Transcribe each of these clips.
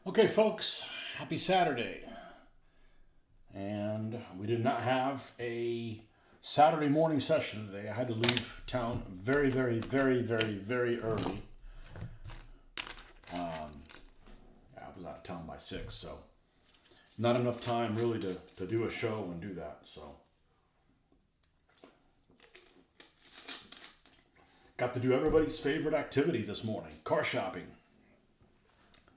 Okay, folks, happy Saturday. And we did not have a Saturday morning session today. I had to leave town very early. I was out of town by 6, so not enough time really to do a show and do that. So got to do everybody's favorite activity this morning, car shopping,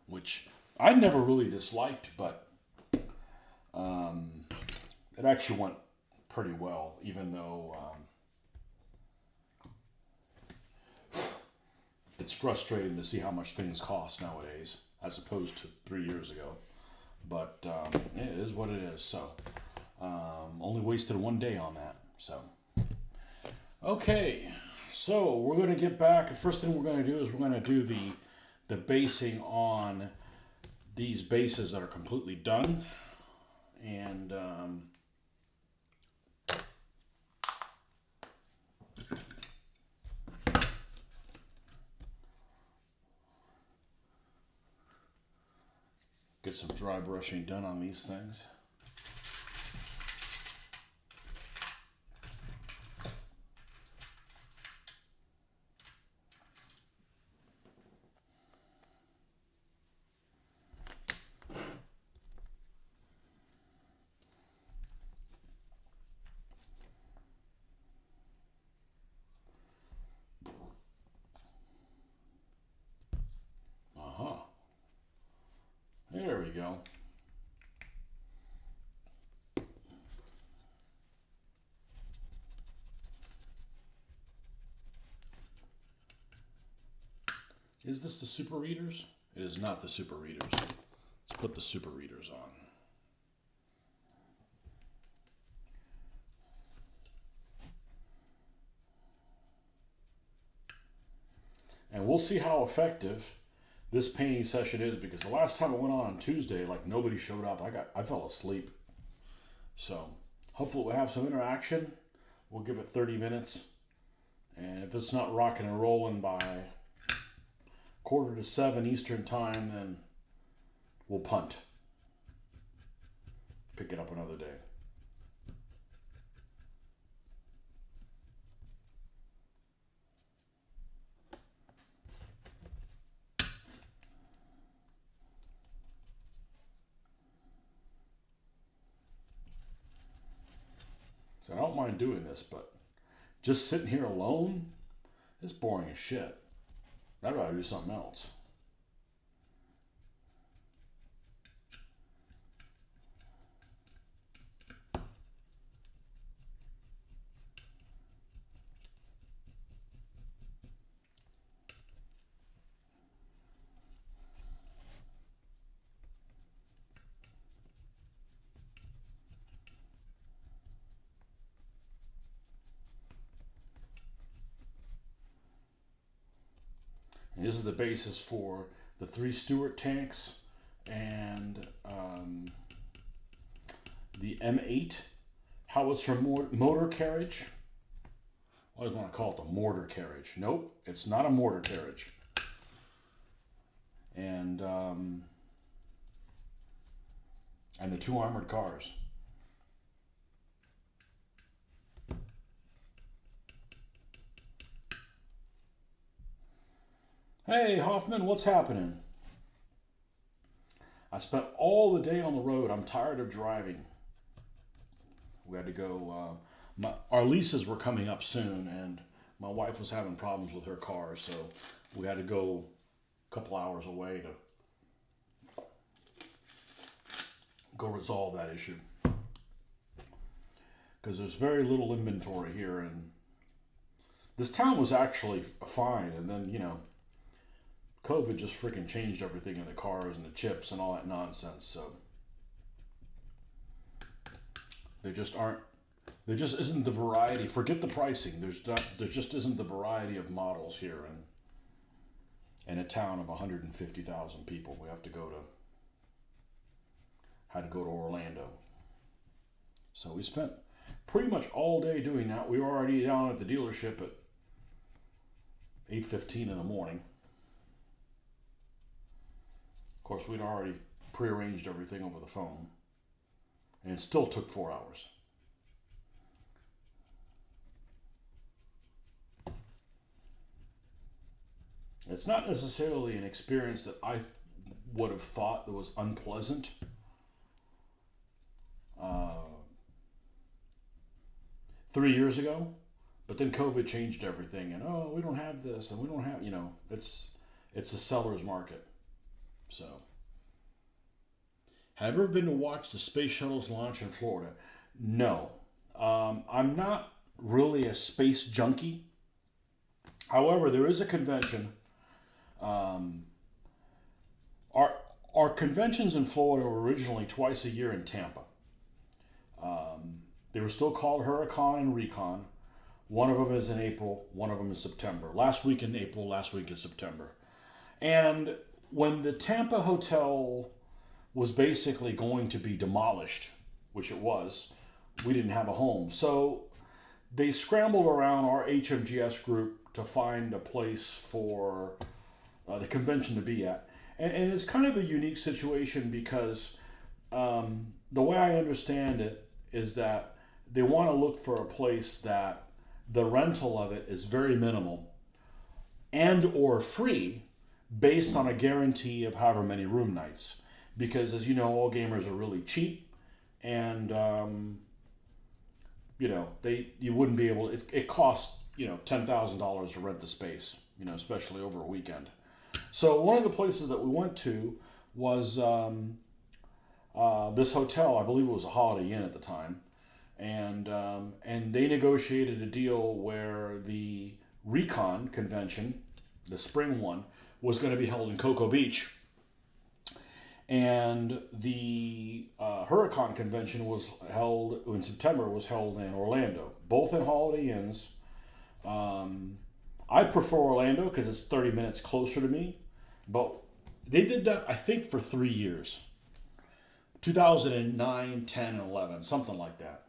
which I never really disliked, but it actually went pretty well, even though it's frustrating to see how much things cost nowadays as opposed to 3 years ago. But it is what it is. So only wasted one day on that. So okay, so we're going to get back. The first thing we're going to do is we're going to do the basing on these bases that are completely done, and get some dry brushing done on these things. Uh-huh. There we go. Is this the super readers? It is not the super readers. Let's put the super readers on. And we'll see how effective this painting session is, because the last time I went on Tuesday, like, nobody showed up. I fell asleep. So hopefully we'll have some interaction. We'll give it 30 minutes. And if it's not rocking and rolling by 6:45 Eastern time, then we'll punt. Pick it up another day. So I don't mind doing this, but just sitting here alone is boring as shit. I'd rather do something else. And this is the basis for the 3 Stewart tanks and the M8 howitzer motor carriage. I always want to call it the mortar carriage. Nope, it's not a mortar carriage. And the 2 armored cars. Hey, Hoffman, what's happening? I spent all the day on the road. I'm tired of driving. We had to go. Our leases were coming up soon, and my wife was having problems with her car, so we had to go a couple hours away to go resolve that issue. Because there's very little inventory here, and this town was actually fine, and then, COVID just freaking changed everything in the cars and the chips and all that nonsense. So there just aren't. There just isn't the variety. Forget the pricing. There just isn't the variety of models here in a town of 150,000 people. We had to go to Orlando. So we spent pretty much all day doing that. We were already down at the dealership at 8:15 in the morning. Of course, we'd already prearranged everything over the phone, and it still took 4 hours. It's not necessarily an experience that I would have thought that was unpleasant. Uh, 3 years ago, but then COVID changed everything, and we don't have this, and we don't have, it's a seller's market. So, have you ever been to watch the space shuttles launch in Florida? No, I'm not really a space junkie. However, there is a convention. Um, our our conventions in Florida were originally twice a year in Tampa. They were still called Hurricane and Recon. One of them is in April, one of them is September. Last week in April, last week in September. And when the Tampa hotel was basically going to be demolished, which it was, we didn't have a home. So they scrambled around our HMGS group to find a place for the convention to be at. And it's kind of a unique situation because the way I understand it is that they want to look for a place that the rental of it is very minimal and or free based on a guarantee of however many room nights. Because as you know, all gamers are really cheap, and you wouldn't be able. It costs $10,000 to rent the space, especially over a weekend. So one of the places that we went to was this hotel. I believe it was a Holiday Inn at the time, and they negotiated a deal where the Recon convention, the spring one, was going to be held in Cocoa Beach, and the Hurricane convention was held in September. Was held in Orlando, both in Holiday Inns. I prefer Orlando because it's 30 minutes closer to me, but they did that, I think, for 3 years. 2009, 10, and 11, something like that.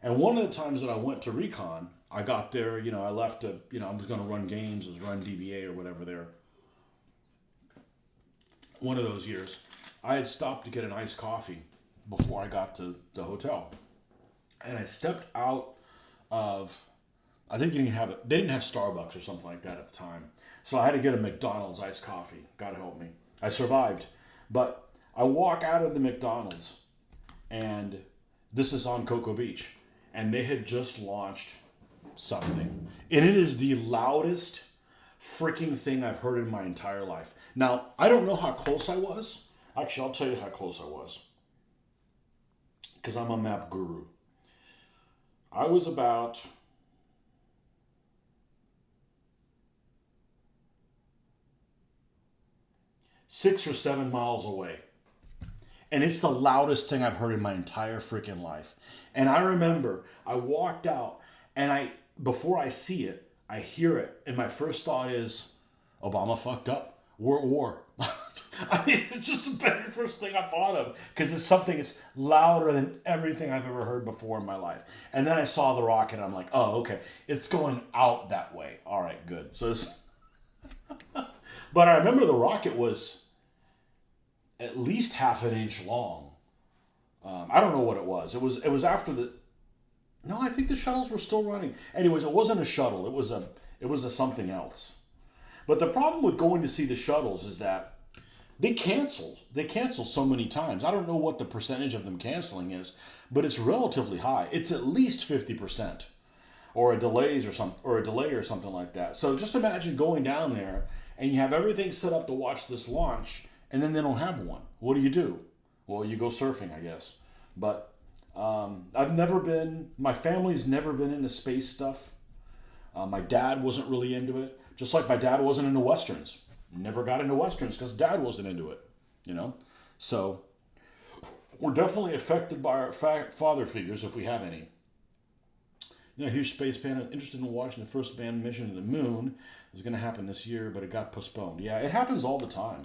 And one of the times that I went to Recon, I got there, I left I was going to run games, I was run DBA or whatever there. One of those years, I had stopped to get an iced coffee before I got to the hotel. And I stepped out of, I think they didn't have Starbucks or something like that at the time. So I had to get a McDonald's iced coffee. God help me. I survived. But I walk out of the McDonald's, and this is on Cocoa Beach, and they had just launched something. And it is the loudest freaking thing I've heard in my entire life. Now, I don't know how close I was. Actually, I'll tell you how close I was, because I'm a map guru. I was about 6 or 7 miles away. And it's the loudest thing I've heard in my entire freaking life. And I remember I walked out, and before I see it, I hear it, and my first thought is, Obama fucked up. We're at war. I mean, it's just the very first thing I thought of, because it's something that's louder than everything I've ever heard before in my life. And then I saw the rocket, and I'm like, oh, okay, it's going out that way. All right, good. So it's but I remember the rocket was at least half an inch long. I don't know what it was. It was after the. No, I think the shuttles were still running. Anyways, it wasn't a shuttle. It was a something else. But the problem with going to see the shuttles is that they cancel. They cancel so many times. I don't know what the percentage of them canceling is, but it's relatively high. It's at least 50%, or a delay or something like that. So just imagine going down there and you have everything set up to watch this launch, and then they don't have one. What do? Well, you go surfing, I guess. But my family's never been into space stuff. My dad wasn't really into it, just like my dad wasn't into Westerns. Never got into Westerns because Dad wasn't into it, So we're definitely affected by our father figures, if we have any. A huge space fan interested in watching the first manned mission to the moon. It was going to happen this year, but it got postponed. Yeah, it happens all the time.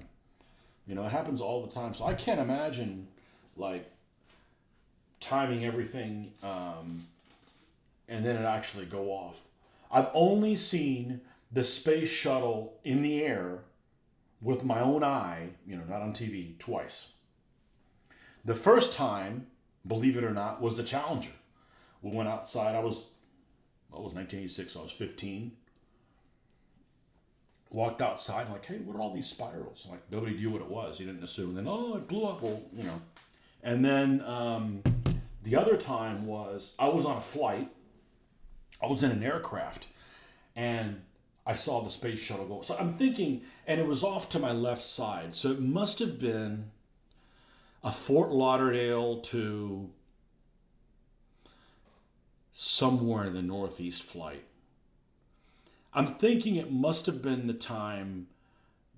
It happens all the time. So I can't imagine, timing everything and then it actually go off. I've only seen the space shuttle in the air with my own eye, not on TV, twice. The first time, believe it or not, was the Challenger. We went outside. It was 1986, so I was 15. Walked outside, like, hey, what are all these spirals? Like, nobody knew what it was. You didn't assume. And then, oh, it blew up. Well. And then the other time was I was on a flight. I was in an aircraft, and I saw the space shuttle go. So I'm thinking, and it was off to my left side. So it must have been a Fort Lauderdale to somewhere in the Northeast flight. I'm thinking it must have been the time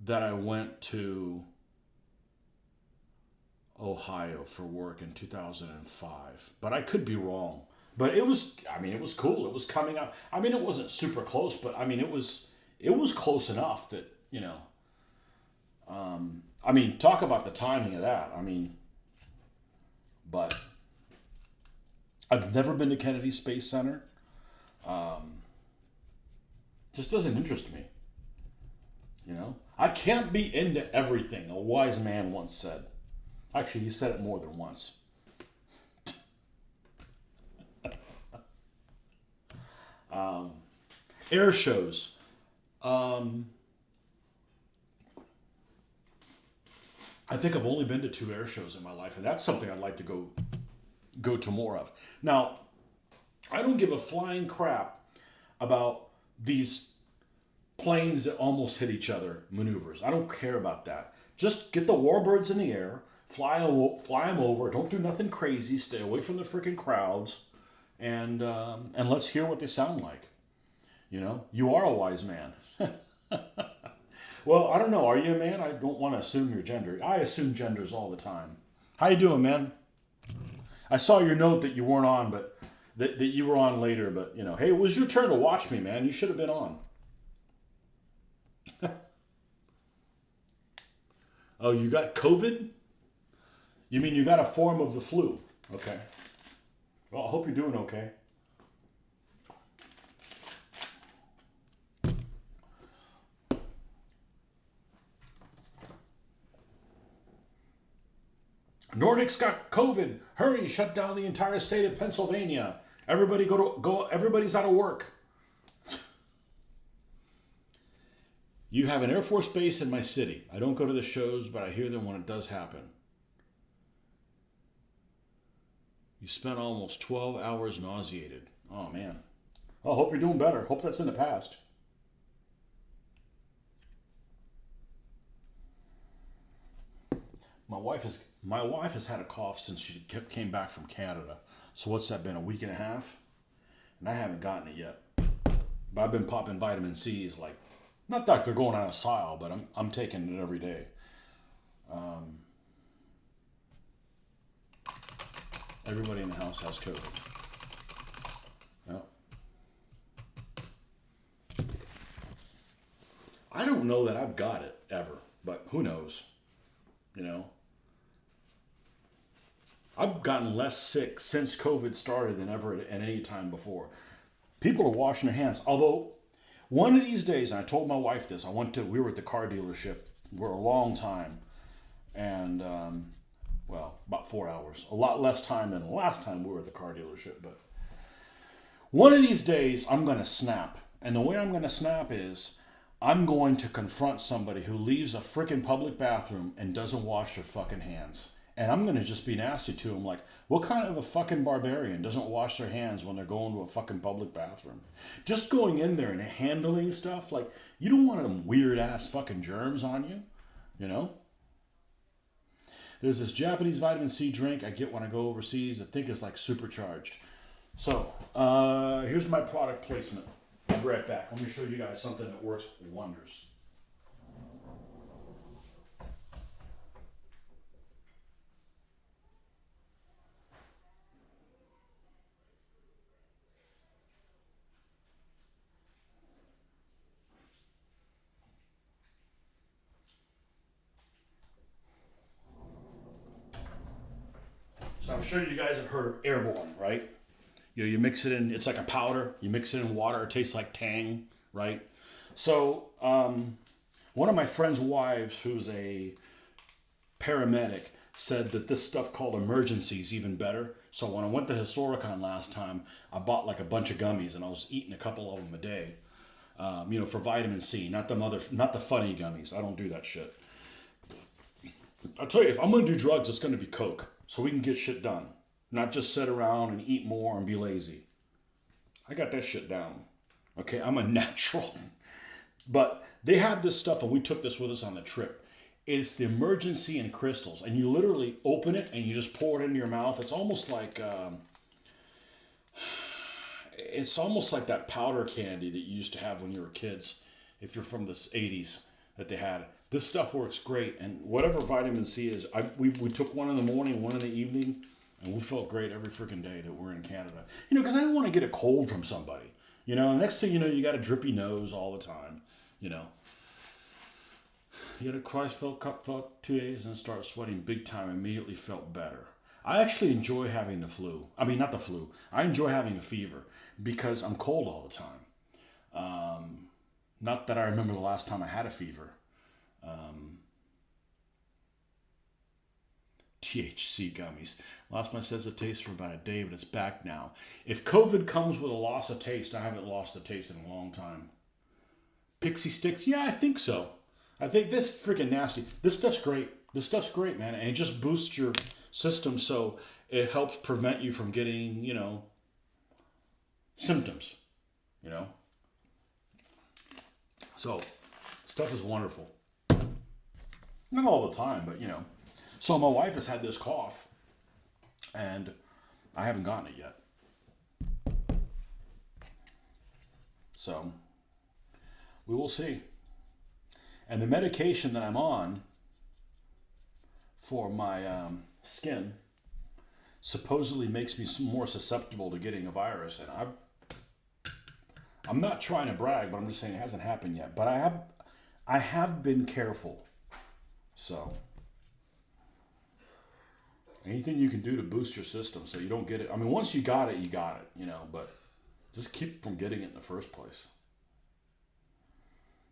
that I went to Ohio for work in 2005. But I could be wrong. But it was cool. It was coming up. It wasn't super close, but it was close enough that, talk about the timing of that. But I've never been to Kennedy Space Center. Just doesn't interest me. I can't be into everything, a wise man once said. Actually, he said it more than once. Air shows. I think I've only been to 2 air shows in my life, and that's something I'd like to go to more of. Now, I don't give a flying crap about these planes that almost hit each other maneuvers. I don't care about that. Just get the warbirds in the air, fly them over. Don't do nothing crazy. Stay away from the freaking crowds, and let's hear what they sound like. You are a wise man. Well, I don't know. Are you a man? I don't want to assume your gender. I assume genders all the time. How you doing, man? I saw your note that you weren't on, but that you were on later. But hey, it was your turn to watch me, man. You should have been on. Oh, you got COVID? You mean you got a form of the flu? Okay. Well, I hope you're doing okay. Nordics got COVID. Hurry, shut down the entire state of Pennsylvania. Everybody go. Everybody's out of work. You have an Air Force base in my city. I don't go to the shows, but I hear them when it does happen. You spent almost 12 hours nauseated. Oh, man. I hope you're doing better. Hope that's in the past. My wife has had a cough since she came back from Canada. So what's that been, a week and a half? And I haven't gotten it yet. But I've been popping vitamin C's, like, not that they're going out of style, but I'm taking it every day. Everybody in the house has COVID. Yep. I don't know that I've got it ever, but who knows? I've gotten less sick since COVID started than ever at any time before. People are washing their hands. Although, one of these days, and I told my wife this, we were at the car dealership for a long time. And, about 4 hours. A lot less time than the last time we were at the car dealership. But one of these days, I'm going to snap. And the way I'm going to snap is, I'm going to confront somebody who leaves a freaking public bathroom and doesn't wash their fucking hands. And I'm going to just be nasty to them, like, what kind of a fucking barbarian doesn't wash their hands when they're going to a fucking public bathroom? Just going in there and handling stuff, like, you don't want them weird-ass fucking germs on you, There's this Japanese vitamin C drink I get when I go overseas. I think it's, like, supercharged. So, here's my product placement. I'll be right back. Let me show you guys something that works wonders. So I'm sure you guys have heard of Airborne, right? You mix it in, it's like a powder. You mix it in water, it tastes like Tang, right? So One of my friend's wives, who's a paramedic, said that this stuff called emergency is even better. So when I went to Historicon last time, I bought like a bunch of gummies and I was eating a couple of them a day. For vitamin C, not the funny gummies. I don't do that shit. I'll tell you, if I'm gonna do drugs, it's gonna be coke, so we can get shit done, not just sit around and eat more and be lazy. I got that shit down. Okay, I'm a natural. But they had this stuff, and we took this with us on the trip. It's the emergency in crystals, and you literally open it and you just pour it into your mouth. It's almost like that powder candy that you used to have when you were kids, if you're from the 80s, that they had. This stuff works great, and whatever vitamin C is, we took one in the morning, one in the evening, and we felt great every freaking day that we're in Canada. Because I didn't want to get a cold from somebody. Next thing you know, you got a drippy nose all the time. You had a cry felt cup for 2 days and start sweating big time. Immediately felt better. I actually enjoy having the flu. I mean, not the flu. I enjoy having a fever because I'm cold all the time. Not that I remember the last time I had a fever. THC gummies. Lost my sense of taste for about a day, but it's back now. If COVID comes with a loss of taste, I haven't lost the taste in a long time. Pixie sticks? Yeah, I think so. I think this freaking nasty. This stuff's great. This stuff's great, man. And it just boosts your system, so it helps prevent you from getting, symptoms. So, stuff is wonderful. Not all the time, but So my wife has had this cough, and I haven't gotten it yet. So, we will see. And the medication that I'm on for my skin supposedly makes me more susceptible to getting a virus. And I'm not trying to brag, but I'm just saying it hasn't happened yet. But I have been careful. So anything you can do to boost your system so you don't get it. I mean, once you got it, but just keep from getting it in the first place.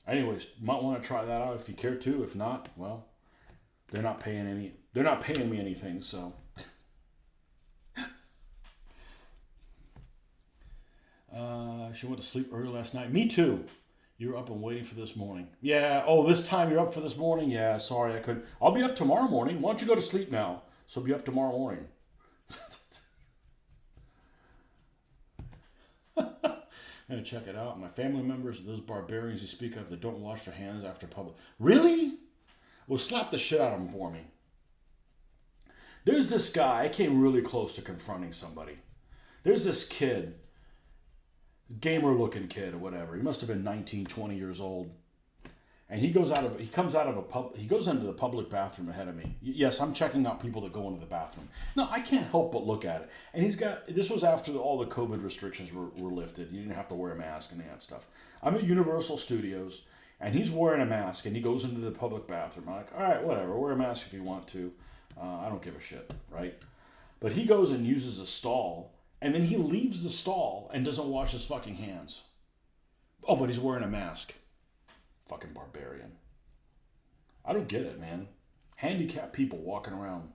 Anyways, you might want to try that out if you care to. If not, well, they're not paying me anything, so. She went to sleep early last night. Me too. You were up and waiting for this morning. Yeah. Oh, this time you're up for this morning? Yeah, sorry I couldn't. I'll be up tomorrow morning. Why don't you go to sleep now? So be up tomorrow morning. I'm gonna check it out. My family members are those barbarians you speak of that don't wash their hands after public. Really? Well, slap the shit out of them for me. There's this guy. I came really close to confronting somebody. There's this kid, gamer-looking kid or whatever. He must have been 19, 20 years old. And he goes into the public bathroom ahead of me. Yes, I'm checking out people that go into the bathroom. No, I can't help but look at it. And this was after all the COVID restrictions were lifted. You didn't have to wear a mask and that stuff. I'm at Universal Studios, and he's wearing a mask, and he goes into the public bathroom. I'm like, all right, whatever, wear a mask if you want to. I don't give a shit, right? But he goes and uses a stall, and then he leaves the stall and doesn't wash his fucking hands. Oh, but he's wearing a mask. Fucking barbarian. I don't get it, man. Handicapped people walking around.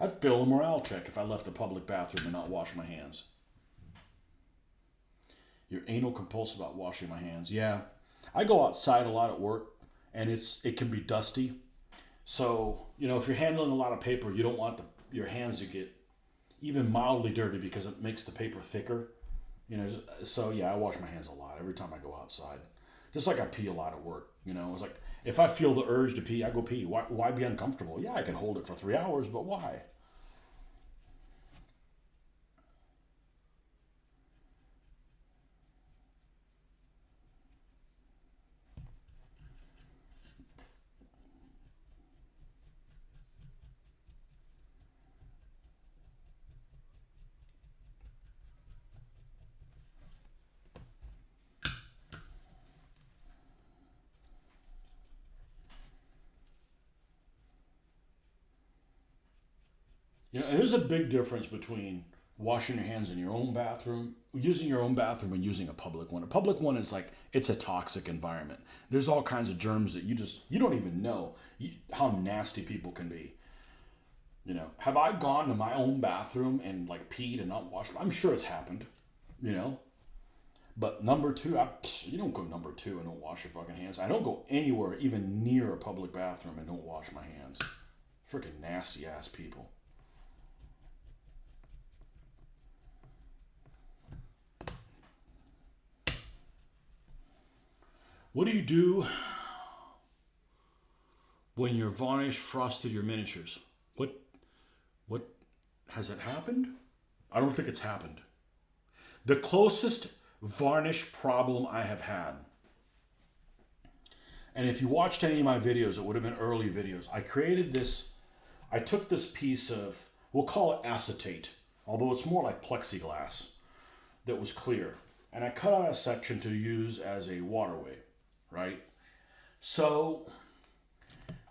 I'd fail a morale check if I left the public bathroom and not wash my hands. You're anal compulsive about washing my hands. Yeah. I go outside a lot at work, and it can be dusty. So, if you're handling a lot of paper, you don't want your hands to get even mildly dirty because it makes the paper thicker. So yeah, I wash my hands a lot every time I go outside. Just like I pee a lot at work, It's like, if I feel the urge to pee, I go pee. Why be uncomfortable? Yeah, I can hold it for 3 hours, but why? And there's a big difference between washing your hands in your own bathroom, using your own bathroom and using a public one. A public one is like, it's a toxic environment. There's all kinds of germs that you don't even know how nasty people can be. Have I gone to my own bathroom and like peed and not washed? I'm sure it's happened, you know. But number two, you don't go number two and don't wash your fucking hands. I don't go anywhere even near a public bathroom and don't wash my hands. Freaking nasty ass people. What do you do when your varnish frosted your miniatures? What has it happened? I don't think it's happened. The closest varnish problem I have had, and if you watched any of my videos, it would have been early videos. I took this piece of, we'll call it acetate, although it's more like plexiglass, that was clear. And I cut out a section to use as a waterway, right? So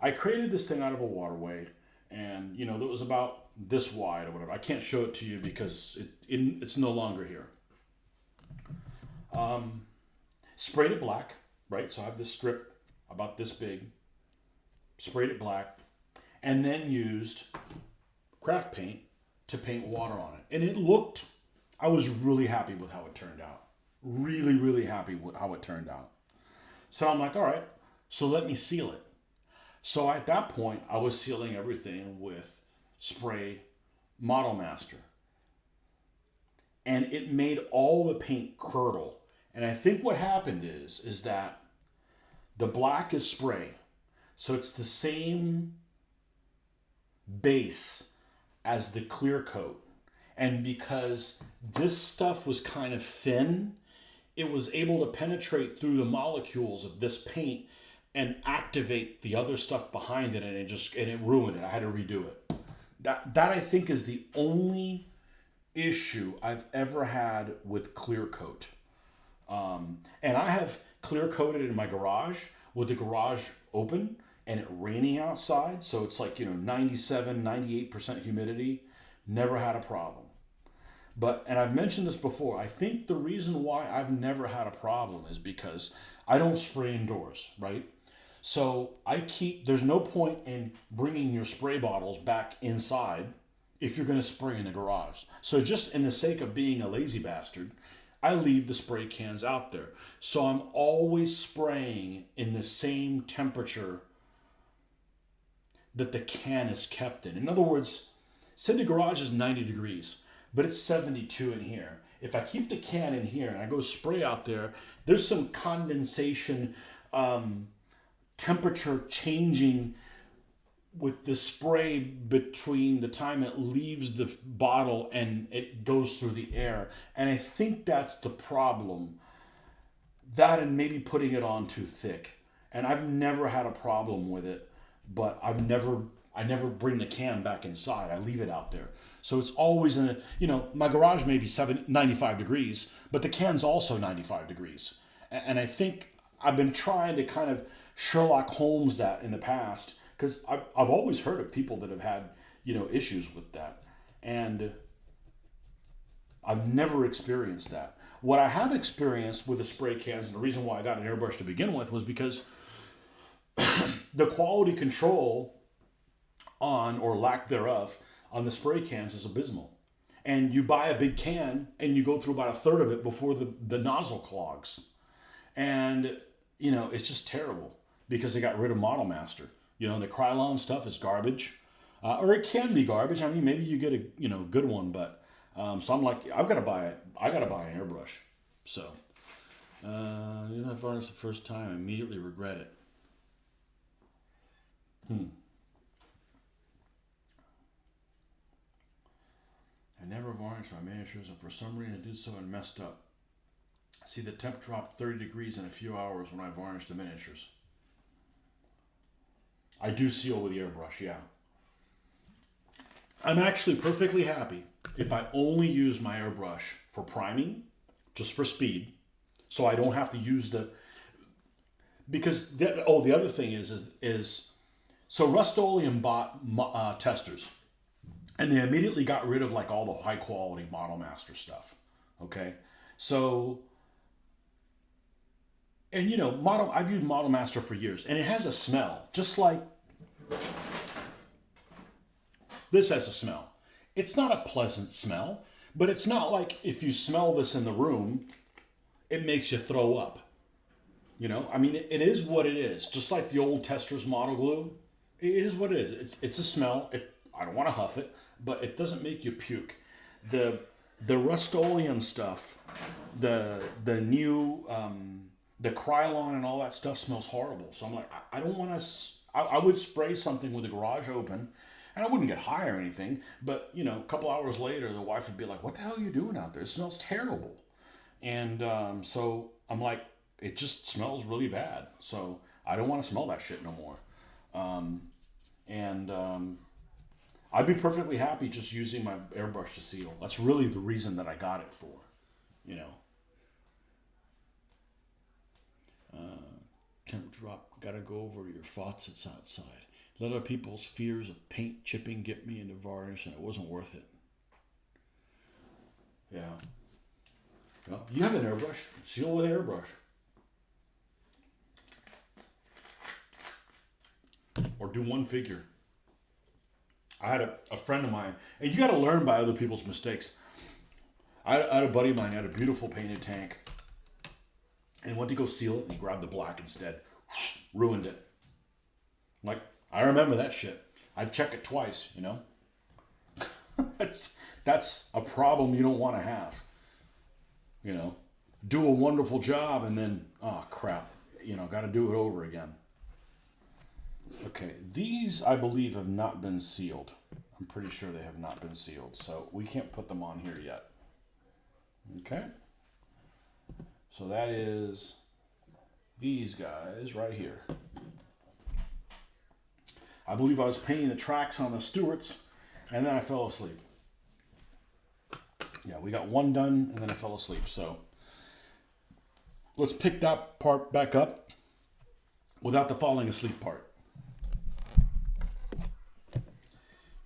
I created this thing out of a waterway, and that was about this wide or whatever. I can't show it to you because it's no longer here. Sprayed it black, right? So I have this strip about this big, sprayed it black, and then used craft paint to paint water on it. And I was really happy with how it turned out. Really, really happy with how it turned out. So I'm like, all right, so let me seal it. So at that point, I was sealing everything with spray Model Master. And it made all the paint curdle. And I think what happened is that the black is spray. So it's the same base as the clear coat. And because this stuff was kind of thin, it was able to penetrate through the molecules of this paint and activate the other stuff behind it, and it ruined it. I had to redo it. That I think is the only issue I've ever had with clear coat. And I have clear coated in my garage with the garage open and it raining outside. So it's like, 97, 98% humidity. Never had a problem. And I've mentioned this before, I think the reason why I've never had a problem is because I don't spray indoors, right? So there's no point in bringing your spray bottles back inside if you're going to spray in the garage. So just in the sake of being a lazy bastard, I leave the spray cans out there. So I'm always spraying in the same temperature that the can is kept in. In other words, say the garage is 90 degrees, but it's 72 in here. If I keep the can in here and I go spray out there, there's some condensation, temperature changing with the spray between the time it leaves the bottle and it goes through the air. And I think that's the problem. That and maybe putting it on too thick. And I've never had a problem with it, but I never bring the can back inside. I leave it out there. So it's always my garage may be 95 degrees, but the can's also 95 degrees. And I think I've been trying to kind of Sherlock Holmes that in the past, because I've always heard of people that have had, issues with that. And I've never experienced that. What I have experienced with the spray cans, and the reason why I got an airbrush to begin with, was because the quality control on, or lack thereof, on the spray cans is abysmal. And you buy a big can and you go through about a third of it before the nozzle clogs. And, it's just terrible because they got rid of Model Master. The Krylon stuff is garbage. Or it can be garbage. I mean, maybe you get a, good one, but, so I'm like, I gotta buy an airbrush. So, you know, I varnished the first time, I immediately regret it. I never varnished my miniatures, and for some reason I did so and messed up. I see the temp dropped 30 degrees in a few hours when I varnished the miniatures. I do seal with the airbrush, yeah. I'm actually perfectly happy if I only use my airbrush for priming, just for speed, so I don't have to use because the other thing is so Rust-Oleum bought testers, And they immediately got rid of like all the high quality Model Master stuff. Okay, so and you know, model I've used Model Master for years, and it has a smell, just like this has a smell. It's not a pleasant smell, but it's not like if you smell this in the room, it makes you throw up. You know, I mean, it is what it is. Just like the old Tester's Model Glue, it is what it is. It's a smell. I don't want to huff it, but it doesn't make you puke. The the Rust-Oleum stuff, the new the Krylon and all that stuff smells horrible. So I'm like, I don't want to. I would spray something with the garage open, and I wouldn't get high or anything. But you know, a couple hours later, the wife would be like, "What the hell are you doing out there? It smells terrible." And so I'm like, it just smells really bad. So I don't want to smell that shit no more. And I'd be perfectly happy just using my airbrush to seal. That's really the reason that I got it for, you know. Temp drop, gotta go over your faucets outside. Let other people's fears of paint chipping get me into varnish, and it wasn't worth it. Yeah. Well, you have an airbrush. Seal with airbrush. Or do one figure. I had a friend of mine, and you got to learn by other people's mistakes. I had a buddy of mine who had a beautiful painted tank, and he went to go seal it, and he grabbed the black instead. Ruined it. Like, I remember that shit. I'd check it twice, you know? That's a problem you don't want to have. You know? Do a wonderful job, and then, oh, crap. You know, got to do it over again. Okay, these, I believe, have not been sealed. I'm pretty sure they have not been sealed, so we can't put them on here yet. Okay? So that is these guys right here. I believe I was painting the tracks on the Stewarts, and then I fell asleep. Yeah, we got one done, and then I fell asleep. So let's pick that part back up without the falling asleep part.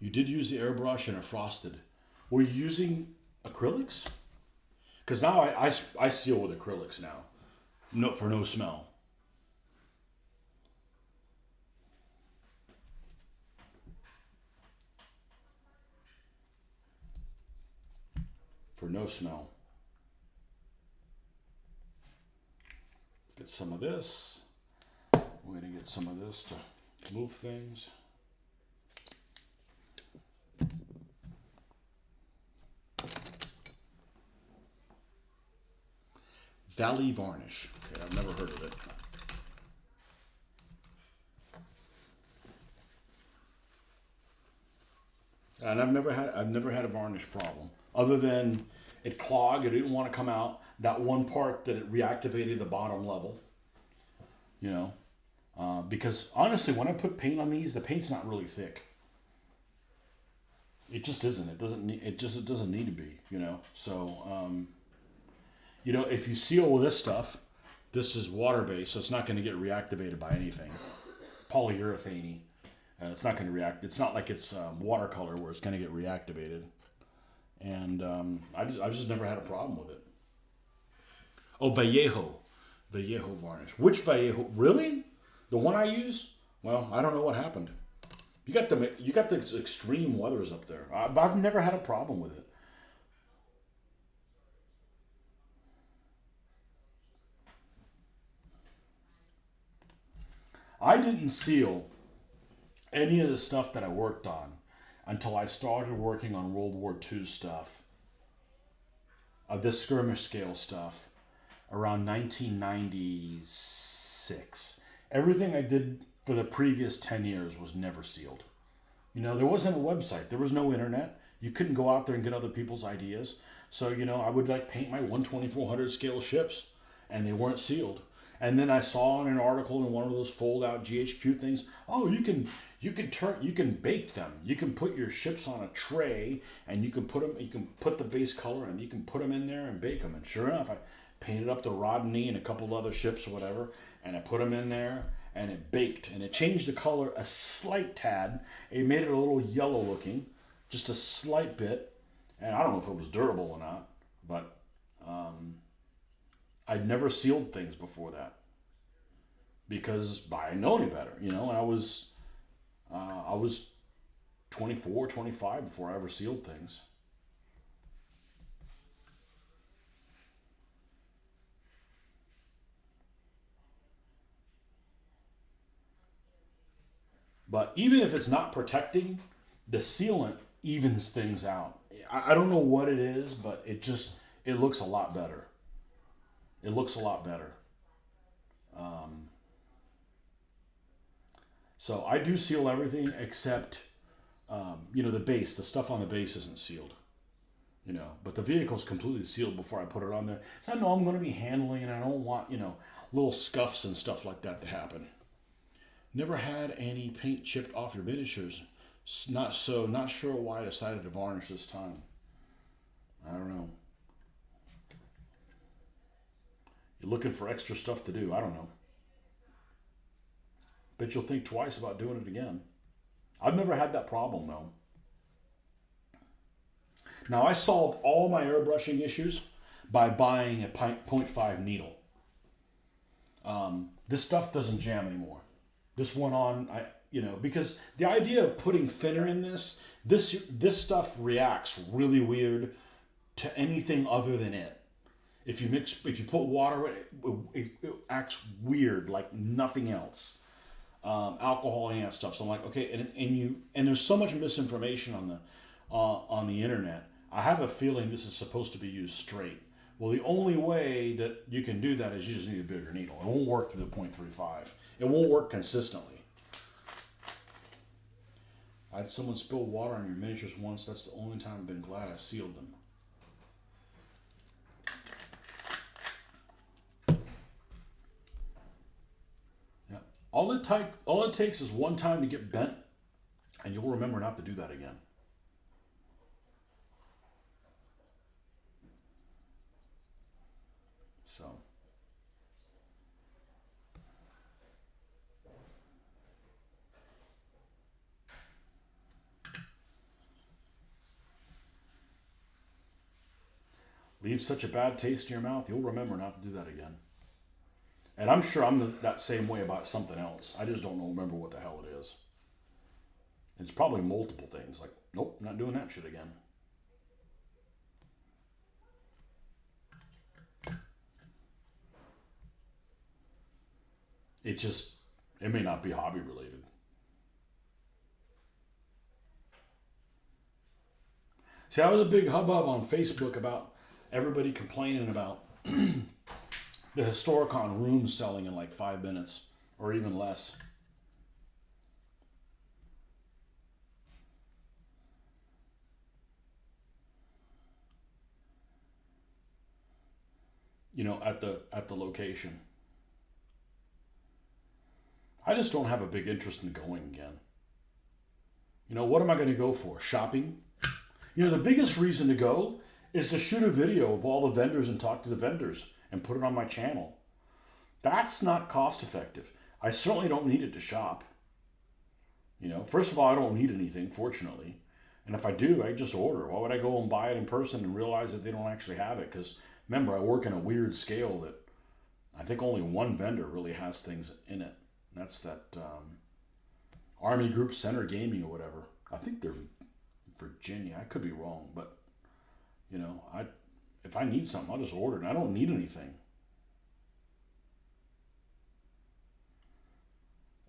You did use the airbrush and it frosted. Were you using acrylics? Because now I seal with acrylics now. No, for no smell. For no smell. Get some of this. We're going to get some of this to move things. Valley Varnish. Okay, I've never heard of it. And I've never had a varnish problem. Other than it clogged, it didn't want to come out. That one part that it reactivated the bottom level. You know, because honestly, when I put paint on these, the paint's not really thick. It just isn't. It doesn't need to be. You know, so. You know, if you seal with this stuff, this is water-based, so it's not going to get reactivated by anything. Polyurethane-y. It's not going to react. It's not like it's watercolor where it's going to get reactivated. And I've just never had a problem with it. Oh, Vallejo varnish. Which Vallejo? Really? The one I use? Well, I don't know what happened. You got the extreme weathers up there. I've never had a problem with it. I didn't seal any of the stuff that I worked on until I started working on World War II stuff, this skirmish scale stuff, around 1996. Everything I did for the previous 10 years was never sealed. You know, there wasn't a website. There was no internet. You couldn't go out there and get other people's ideas. So, you know, I would like paint my 1/2400 scale ships, and they weren't sealed. And then I saw in an article in one of those fold-out GHQ things, oh, you can bake them. You can put your ships on a tray, and you can put the base color, and you can put them in there and bake them. And sure enough, I painted up the Rodney and a couple of other ships or whatever, and I put them in there, and it baked, and it changed the color a slight tad. It made it a little yellow looking, just a slight bit, and I don't know if it was durable or not, but I'd never sealed things before that because I didn't know any better, you know. And I was 24, 25 before I ever sealed things. But even if it's not protecting, the sealant evens things out. I don't know what it is, but it looks a lot better. It looks a lot better. So I do seal everything except the base. The stuff on the base isn't sealed. But the vehicle's completely sealed before I put it on there. So I know I'm going to be handling it. I don't want little scuffs and stuff like that to happen. Never had any paint chipped off your miniatures. Not sure why I decided to varnish this time. I don't know. You're looking for extra stuff to do. I don't know. Bet you'll think twice about doing it again. I've never had that problem though. Now I solved all my airbrushing issues by buying a .5 needle. This stuff doesn't jam anymore. This went on, because the idea of putting thinner in this stuff reacts really weird to anything other than it. If you put water in it, it acts weird like nothing else. Alcohol and that stuff. So I'm like, okay, and there's so much misinformation on the internet. I have a feeling this is supposed to be used straight. Well, the only way that you can do that is you just need a bigger needle. It won't work through the .35. It won't work consistently. I had someone spill water on your miniatures once. That's the only time I've been glad I sealed them. Yeah. All it takes is one time to get bent, and you'll remember not to do that again. So. Leaves such a bad taste in your mouth, you'll remember not to do that again. And I'm sure I'm that same way about something else. I just don't remember what the hell it is. It's probably multiple things. Like, nope, not doing that shit again. It may not be hobby related. See, I was a big hubbub on Facebook about everybody complaining about the Historicon rooms selling in like 5 minutes or even less. At the location. I just don't have a big interest in going again. What am I going to go for? Shopping? The biggest reason to go is to shoot a video of all the vendors and talk to the vendors and put it on my channel. That's not cost effective. I certainly don't need it to shop. First of all, I don't need anything, fortunately. And if I do, I just order. Why would I go and buy it in person and realize that they don't actually have it? Because remember, I work in a weird scale that I think only one vendor really has things in it. That's that Army Group Center Gaming or whatever. I think they're Virginia. I could be wrong, but if I need something, I'll just order it. I don't need anything.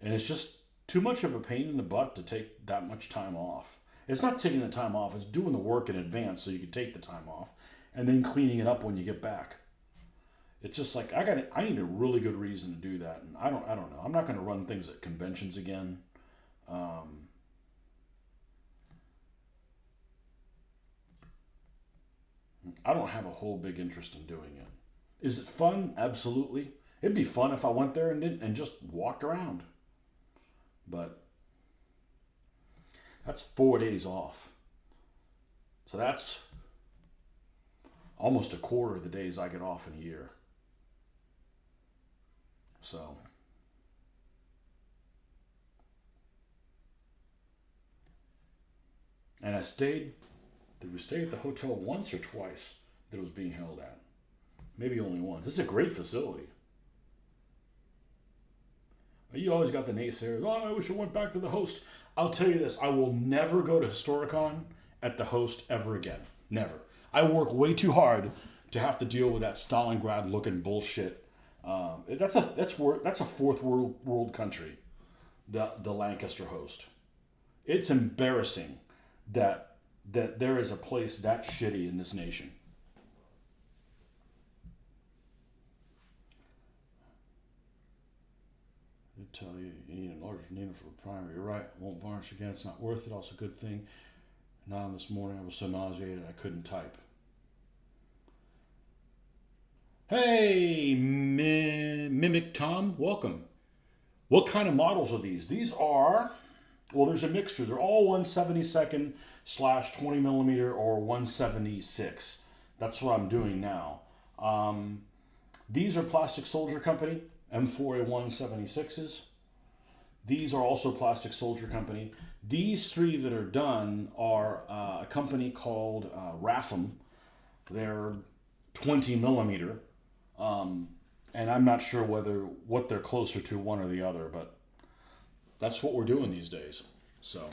And it's just too much of a pain in the butt to take that much time off. It's not taking the time off, it's doing the work in advance so you can take the time off and then cleaning it up when you get back. It's just like I need a really good reason to do that, and I don't know. I'm not going to run things at conventions again. I don't have a whole big interest in doing it. Is it fun? Absolutely. It'd be fun if I went there and just walked around. But that's 4 days off. So that's almost a quarter of the days I get off in a year. So And I stayed. Did we stay at the hotel once or twice that it was being held at? Maybe only once. This is a great facility. You always got the naysayers. Oh, I wish I went back to the host. I'll tell you this: I will never go to Historicon at the host ever again. Never. I work way too hard to have to deal with that Stalingrad looking bullshit. That's a fourth world country. The Lancaster host. It's embarrassing that there is a place that shitty in this nation. I tell you, you need an larger needle for the primer. You're right. Won't varnish again. It's not worth it. Also, good thing. Not on this morning. I was so nauseated I couldn't type. Hey, Mimic Tom, welcome. What kind of models are these? These are, well, there's a mixture. They're all 1/72 / 20 millimeter or 176. That's what I'm doing now. These are Plastic Soldier Company, M4A 176s. These are also Plastic Soldier Company. These three that are done are a company called Rapham. They're 20 millimeter. And I'm not sure what they're closer to, one or the other, but that's what we're doing these days. So,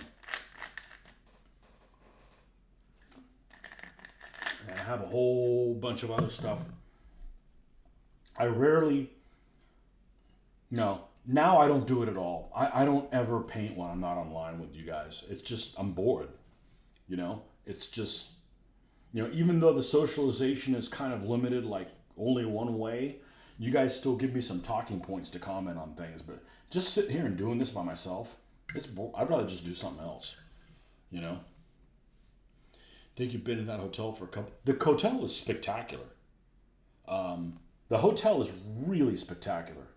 and I have a whole bunch of other stuff. I rarely, no, now I don't do it at all. I don't ever paint when I'm not online with you guys. It's just, I'm bored, it's just, even though the socialization is kind of limited, like only one way, you guys still give me some talking points to comment on things, but just sitting here and doing this by myself, I'd rather just do something else, Think you've been in that hotel for a couple. The hotel is spectacular. The hotel is really spectacular.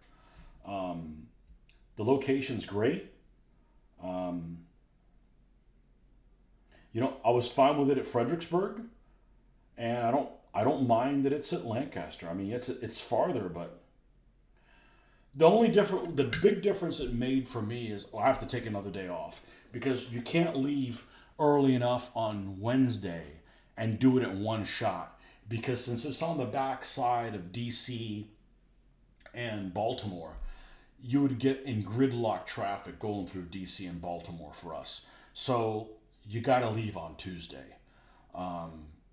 The location's great. I was fine with it at Fredericksburg, and I don't mind that it's at Lancaster. I mean, it's farther, but the big difference it made for me is I have to take another day off because you can't leave early enough on Wednesday and do it at one shot, because since it's on the back side of DC and Baltimore, you would get in gridlock traffic going through DC and Baltimore for us. So you got to leave on Tuesday.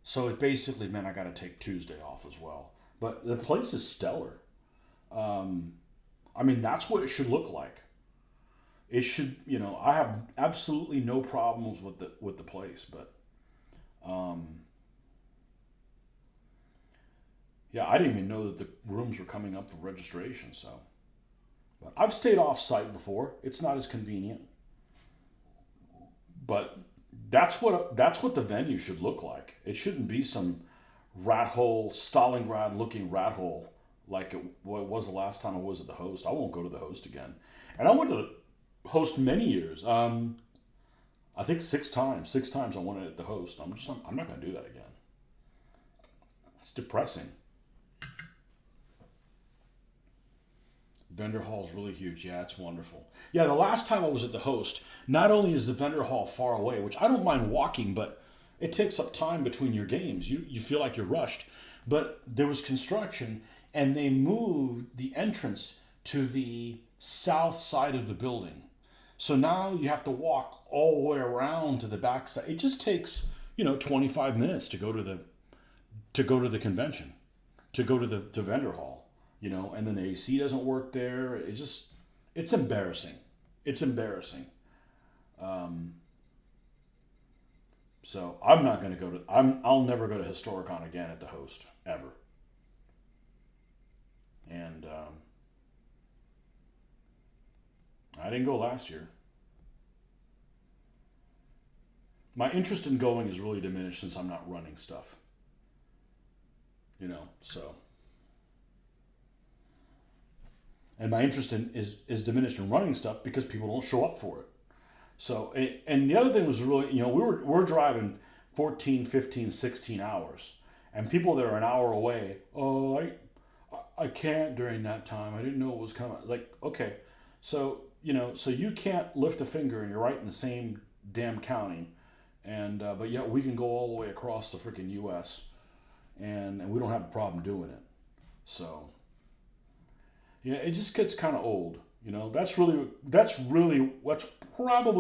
So it basically meant I got to take Tuesday off as well. But the place is stellar. That's what it should look like. It should, I have absolutely no problems with the place, but yeah, I didn't even know that the rooms were coming up for registration. So, but I've stayed off site before. It's not as convenient, but that's what the venue should look like. It shouldn't be some rat hole, Stalingrad looking rat hole like it was the last time I was at the host. I won't go to the host again. And I went to the host many years. I think 6 times. 6 times I went at the host. I'm not going to do that again. It's depressing. Vendor hall is really huge. Yeah, it's wonderful. Yeah, the last time I was at the host, not only is the vendor hall far away, which I don't mind walking, but it takes up time between your games. You feel like you're rushed. But there was construction, and they moved the entrance to the south side of the building. So now you have to walk all the way around to the back side. It just takes, 25 minutes to go to the convention, to go to the vendor hall. And then the AC doesn't work there. It's embarrassing. It's embarrassing. So I'm not going to go to, I'll never go to Historicon again at the host, ever. And I didn't go last year. My interest in going is really diminished since I'm not running stuff. So. And my interest is diminished in running stuff because people don't show up for it. So, and the other thing was really, we're driving 14, 15, 16 hours. And people that are an hour away, I can't during that time. I didn't know it was coming. Like, okay. So, so you can't lift a finger and you're right in the same damn county and but yet we can go all the way across the freaking U.S. And we don't have a problem doing it. So yeah, it just gets kind of old. That's probably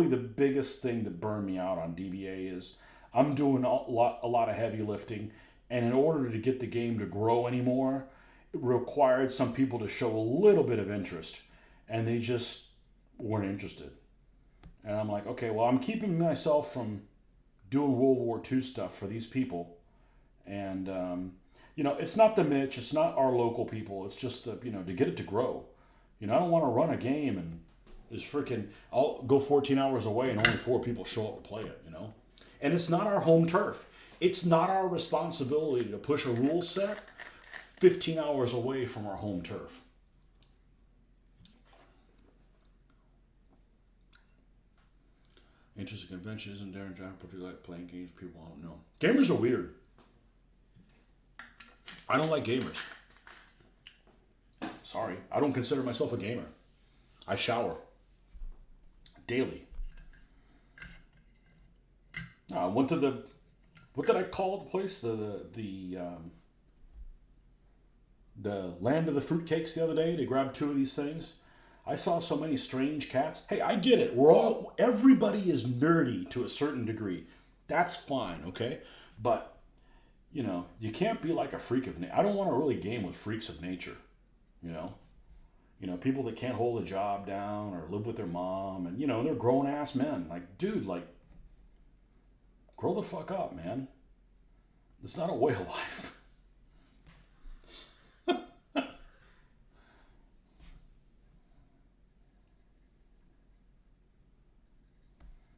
the biggest thing that burned me out on DBA is I'm doing a lot of heavy lifting, and in order to get the game to grow anymore, it required some people to show a little bit of interest, and they just weren't interested. And I'm like, okay, well, I'm keeping myself from doing World War II stuff for these people, and it's not the Mitch, it's not our local people. It's just to get it to grow. I don't want to run a game and just freaking I'll go 14 hours away and only four people show up to play it. And it's not our home turf. It's not our responsibility to push a rule set 15 hours away from our home turf. Interesting convention isn't Darren John particularly like playing games people don't know. Gamers are weird. I don't like gamers. Sorry, I don't consider myself a gamer. I shower daily. I went to what did I call the place? The land of the fruitcakes the other day to grab two of these things. I saw so many strange cats. Hey, I get it. Everybody is nerdy to a certain degree. That's fine, okay? But you can't be like a freak of nature. I don't want to really game with freaks of nature, you know. People that can't hold a job down or live with their mom, and they're grown ass men. Like, dude, like, grow the fuck up, man. It's not a way of life.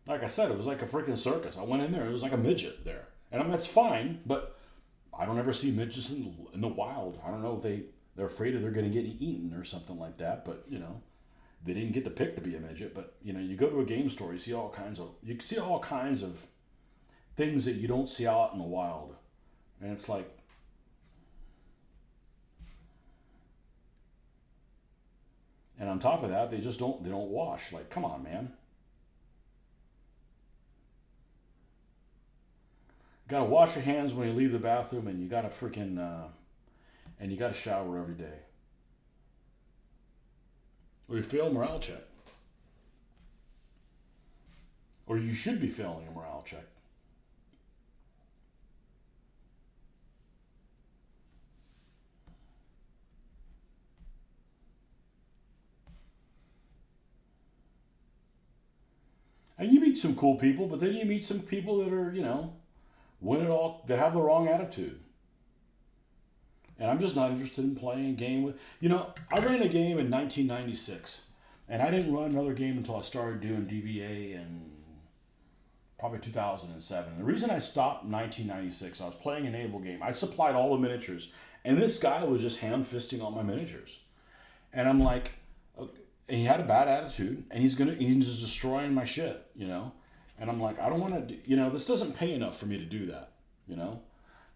Like I said, it was like a freaking circus. I went in there, it was like a midget there, and that's fine. But I don't ever see midgets in the wild. I don't know if they're afraid of they're going to get eaten or something like that. But they didn't get to pick to be a midget. But you go to a game store, you see all kinds of things that you don't see out in the wild, and it's like, and on top of that, they don't wash. Like, come on, man. You gotta wash your hands when you leave the bathroom, and you gotta freaking and you gotta shower every day, or you fail a morale check, or you should be failing a morale check. And you meet some cool people, but then you meet some people that are win it all, that have the wrong attitude. And I'm just not interested in playing a game with. I ran a game in 1996, and I didn't run another game until I started doing DBA in probably 2007. The reason I stopped in 1996, I was playing a naval game. I supplied all the miniatures, and this guy was just hand fisting all my miniatures. And I'm like, and he had a bad attitude, and he's just destroying my shit. And I'm like, I don't want to, this doesn't pay enough for me to do that, you know.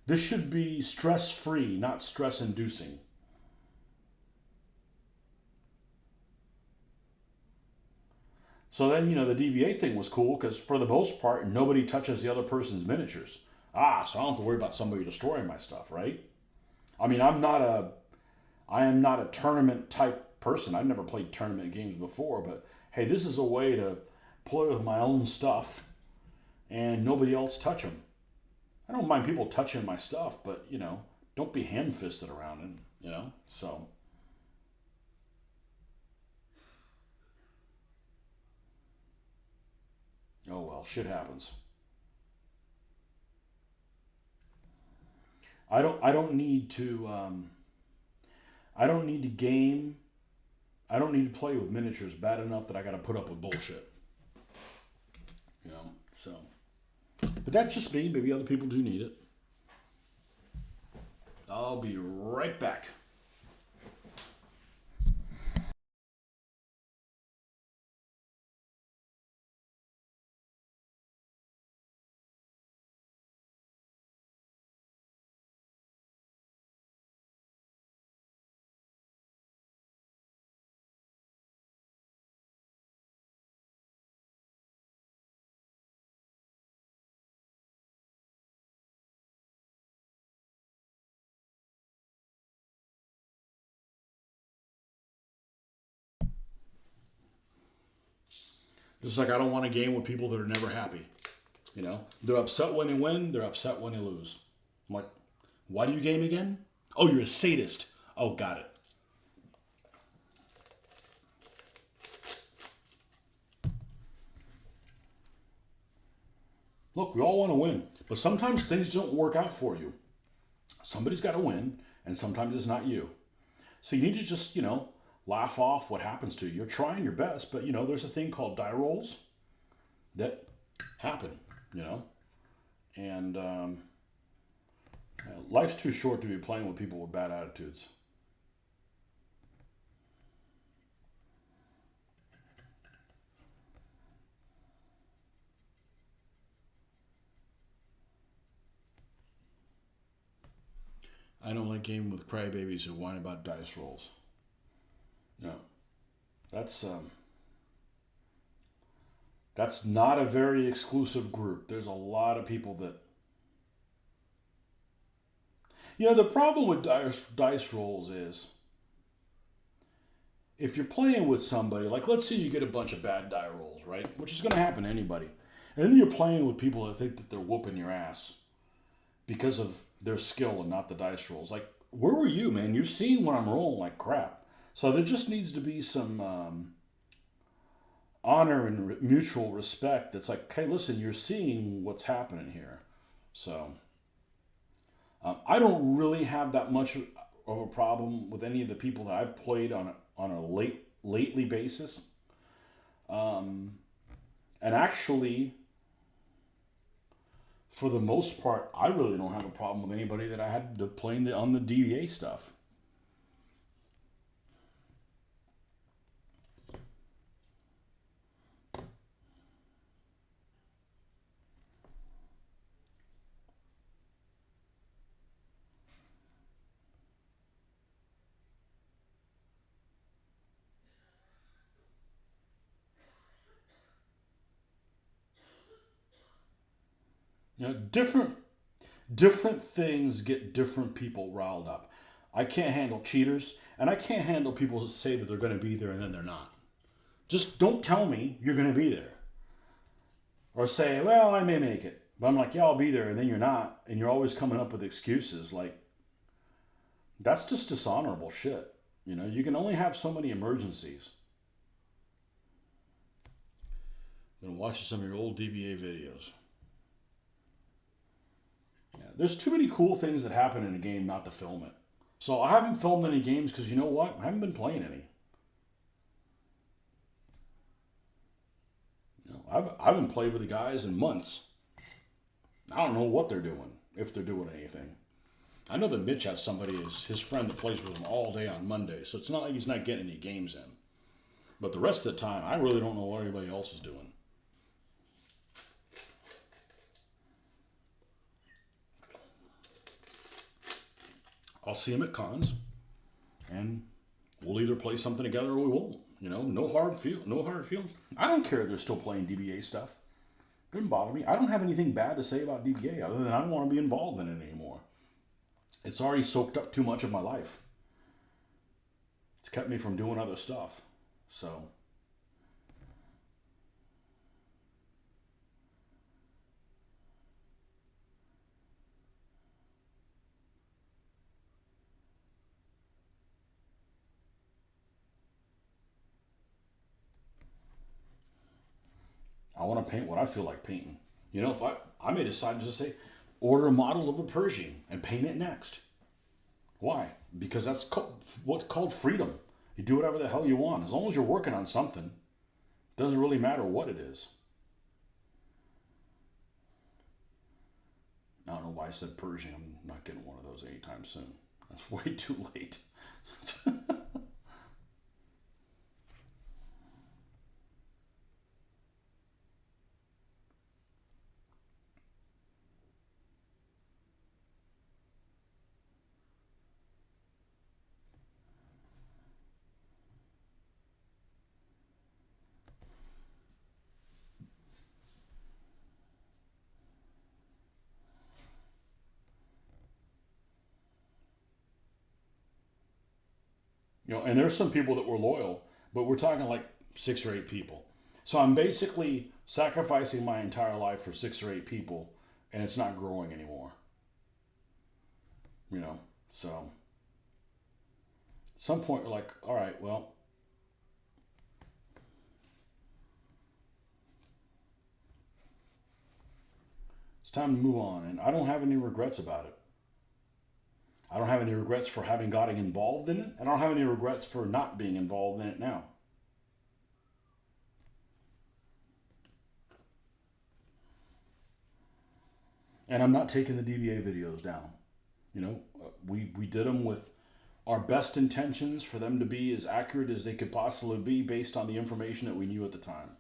This should be stress free, not stress inducing. So then, the DBA thing was cool because for the most part, nobody touches the other person's miniatures. So I don't have to worry about somebody destroying my stuff, right? I mean, I am not a tournament type person. I've never played tournament games before, but hey, this is a way to play with my own stuff and nobody else touch them. I don't mind people touching my stuff, but don't be hand fisted around it. So oh well, shit happens. I don't need to I don't need to game. I don't need to play with miniatures bad enough that I got to put up with bullshit. So, but that's just me. Maybe other people do need it. I'll be right back. Just like I don't want a game with people that are never happy. They're upset when they win. They're upset when they lose. I'm like, why do you game again? Oh, you're a sadist. Oh, got it. Look, we all want to win, but sometimes things don't work out for you. Somebody's got to win, and sometimes it's not you. So you need to just, laugh off what happens to you. You're trying your best, but, there's a thing called die rolls that happen, And life's too short to be playing with people with bad attitudes. I don't like gaming with crybabies who whine about dice rolls. No, that's that's not a very exclusive group. There's a lot of people that. The problem with dice rolls is if you're playing with somebody, like let's say you get a bunch of bad die rolls, right? Which is going to happen to anybody. And then you're playing with people that think that they're whooping your ass because of their skill and not the dice rolls. Like, where were you, man? You're seeing when I'm rolling like crap. So there just needs to be some honor and mutual respect. That's like, hey, listen, you're seeing what's happening here. So I don't really have that much of a problem with any of the people that I've played on a lately basis. And actually, for the most part, I really don't have a problem with anybody that I had to play on the DVA stuff. Different things get different people riled up. I can't handle cheaters, and I can't handle people who say that they're going to be there and then they're not. Just don't tell me you're going to be there. Or say, well, I may make it. But I'm like, yeah, I'll be there, and then you're not. And you're always coming up with excuses. Like, that's just dishonorable shit. You can only have so many emergencies. Been watching some of your old DBA videos. Yeah, there's too many cool things that happen in a game not to film it. So I haven't filmed any games because you know what? I haven't been playing any. I haven't played with the guys in months. I don't know what they're doing, if they're doing anything. I know that Mitch has somebody, his friend that plays with him all day on Monday, so it's not like he's not getting any games in. But the rest of the time, I really don't know what anybody else is doing. I'll see him at cons, and we'll either play something together or we won't. No hard feelings. I don't care if they're still playing DBA stuff. It doesn't bother me. I don't have anything bad to say about DBA other than I don't want to be involved in it anymore. It's already soaked up too much of my life. It's kept me from doing other stuff. So I want to paint what I feel like painting. If I may decide to just say, order a model of a Pershing and paint it next. Why? Because that's what's called freedom. You do whatever the hell you want. As long as you're working on something, it doesn't really matter what it is. I don't know why I said Pershing. I'm not getting one of those anytime soon. That's way too late. And there's some people that were loyal, but we're talking like 6 or 8 people. So I'm basically sacrificing my entire life for 6 or 8 people, and it's not growing anymore. You know, so at some point you're like, all right, well, it's time to move on, and I don't have any regrets about it. I don't have any regrets for having gotten involved in it. I don't have any regrets for not being involved in it now. And I'm not taking the DBA videos down. You know, we did them with our best intentions for them to be as accurate as they could possibly be based on the information that we knew at the time.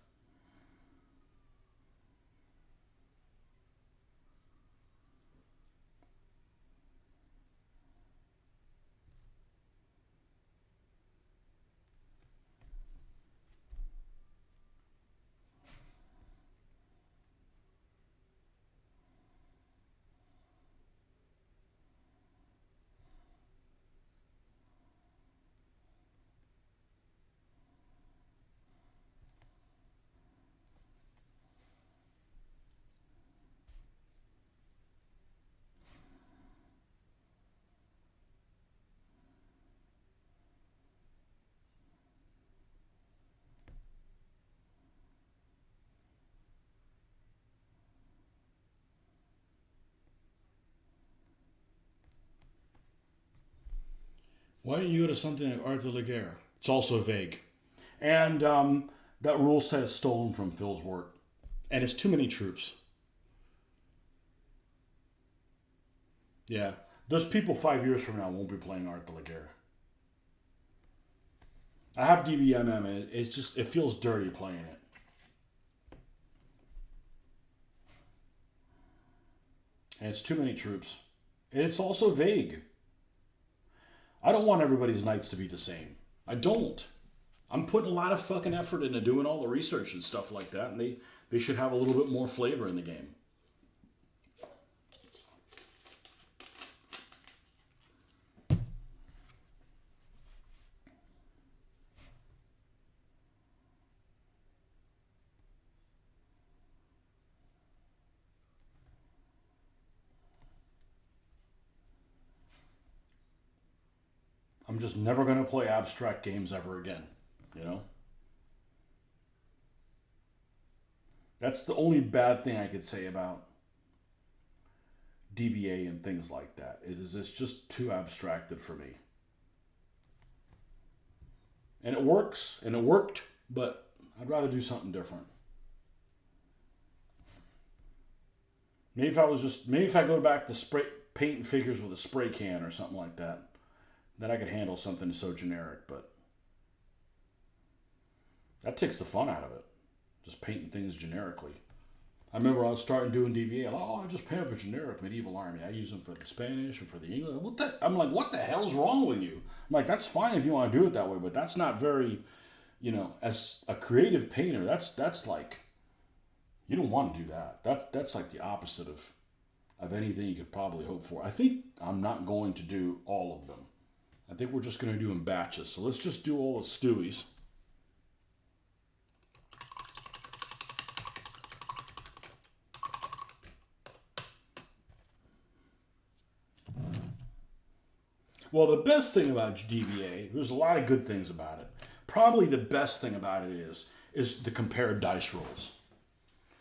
Why don't you go to something like Art de la Guerre? It's also vague. And that rule set is stolen from Phil's work. And it's too many troops. Yeah. Those people 5 years from now won't be playing Art de la Guerre. I have DBMM and it's just, it feels dirty playing it. And it's too many troops. And it's also vague. I don't want everybody's nights to be the same. I don't. I'm putting a lot of fucking effort into doing all the research and stuff like that, and they should have a little bit more flavor in the game. I'm just never going to play abstract games ever again, you know? That's the only bad thing I could say about DBA and things like that. It's just too abstracted for me. And it works, and it worked, but I'd rather do something different. Maybe if I go back to spray painting figures with a spray can or something like that, then I could handle something so generic. But that takes the fun out of it. Just painting things generically. I remember I was starting doing DBA. I just paint for generic medieval army. I use them for the Spanish and for the English. I'm like, what the hell's wrong with you? I'm like, that's fine if you want to do it that way, but that's not very, as a creative painter, that's like, you don't want to do that. That's like the opposite of anything you could probably hope for. I think I'm not going to do all of them. I think we're just going to do in batches. So let's just do all the Stewies. Well, the best thing about DBA, there's a lot of good things about it. Probably the best thing about it is the compared dice rolls.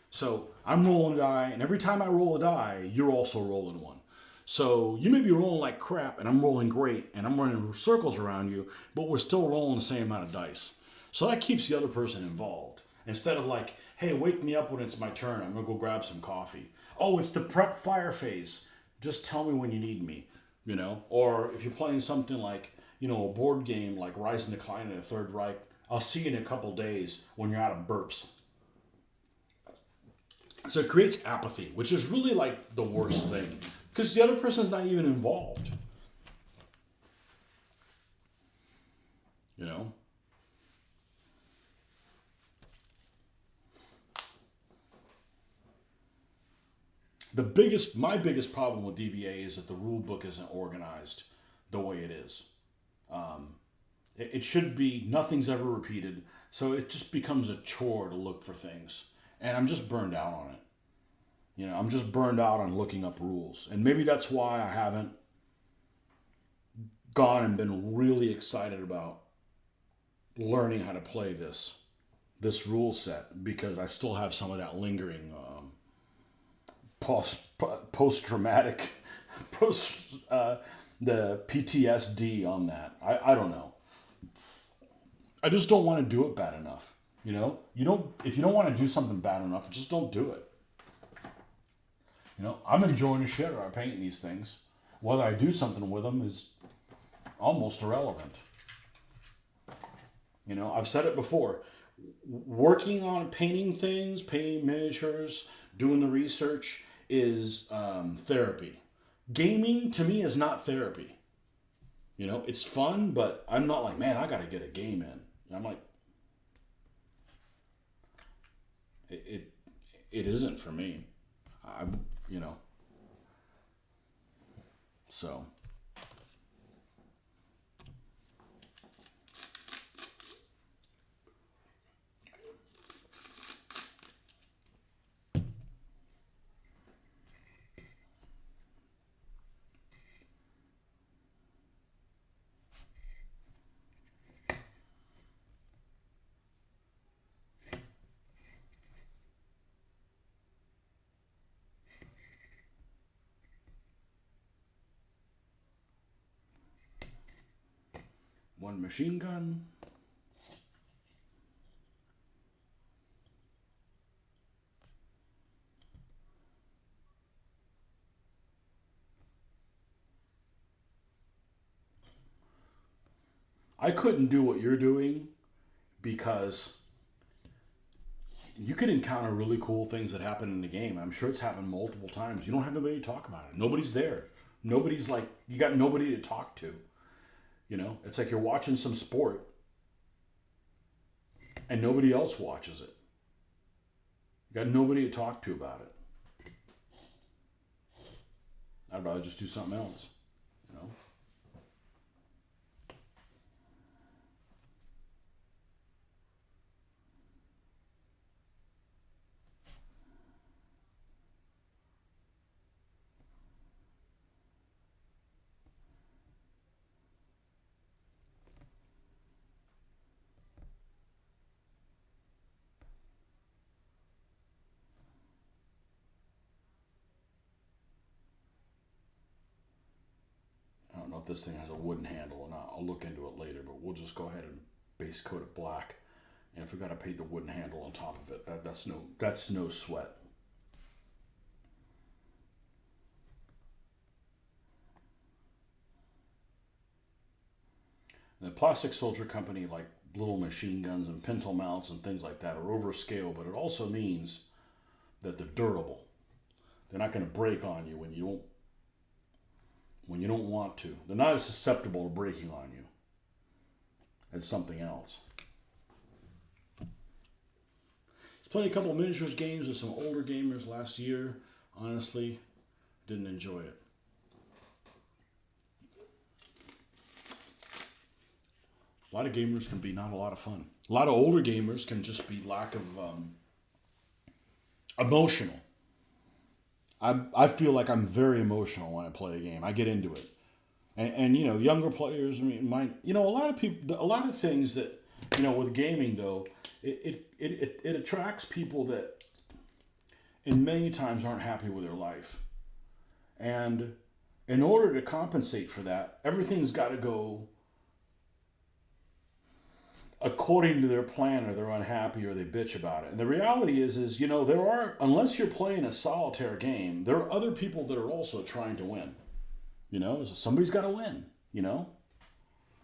So I'm rolling a die, and every time I roll a die, you're also rolling one. So you may be rolling like crap, and I'm rolling great, and I'm running circles around you, but we're still rolling the same amount of dice. So that keeps the other person involved. Instead of like, hey, wake me up when it's my turn. I'm going to go grab some coffee. Oh, it's the prep fire phase. Just tell me when you need me. Or if you're playing something like, a board game like Rise and Decline in the Third Reich, I'll see you in a couple days when you're out of burps. So it creates apathy, which is really like the worst thing because the other person's not even involved. You know? My biggest problem with DBA is that the rule book isn't organized the way it is. It should be nothing's ever repeated. So it just becomes a chore to look for things. And I'm just burned out on it. I'm just burned out on looking up rules. And maybe that's why I haven't gone and been really excited about learning how to play this rule set, because I still have some of that lingering post traumatic post the PTSD on that. I don't know. I just don't want to do it bad enough. You don't if you don't want to do something bad enough, just don't do it. I'm enjoying the shit out of painting these things. Whether I do something with them is almost irrelevant. I've said it before. Working on painting things, painting miniatures, doing the research is therapy. Gaming to me is not therapy. It's fun, but I'm not like, man, I got to get a game in. I'm like, it isn't for me. I so. One machine gun. I couldn't do what you're doing because you could encounter really cool things that happen in the game. I'm sure it's happened multiple times. You don't have anybody to talk about it. Nobody's there. Nobody's like, you got nobody to talk to. It's like you're watching some sport and nobody else watches it. You got nobody to talk to about it. I'd rather just do something else, you know? I don't know if this thing has a wooden handle or not. I'll look into it later, but we'll just go ahead and base coat it black. And if we got to paint the wooden handle on top of it, that's no sweat. The Plastic Soldier Company, like little machine guns and pintle mounts and things like that, are over scale, but it also means that they're durable. They're not going to break on you when you don't want to. They're not as susceptible to breaking on you as something else. There's played a couple of miniatures games with some older gamers last year. Honestly, didn't enjoy it. A lot of gamers can be not a lot of fun. A lot of older gamers can just be lack of emotional. I feel like I'm very emotional when I play a game. I get into it, and younger players. I mean, a lot of people, a lot of things that with gaming though, it attracts people that, in many times, aren't happy with their life, and in order to compensate for that, everything's got to go according to their plan, or they're unhappy, or they bitch about it. And the reality is there are, unless you're playing a solitaire game, there are other people that are also trying to win. So somebody's got to win.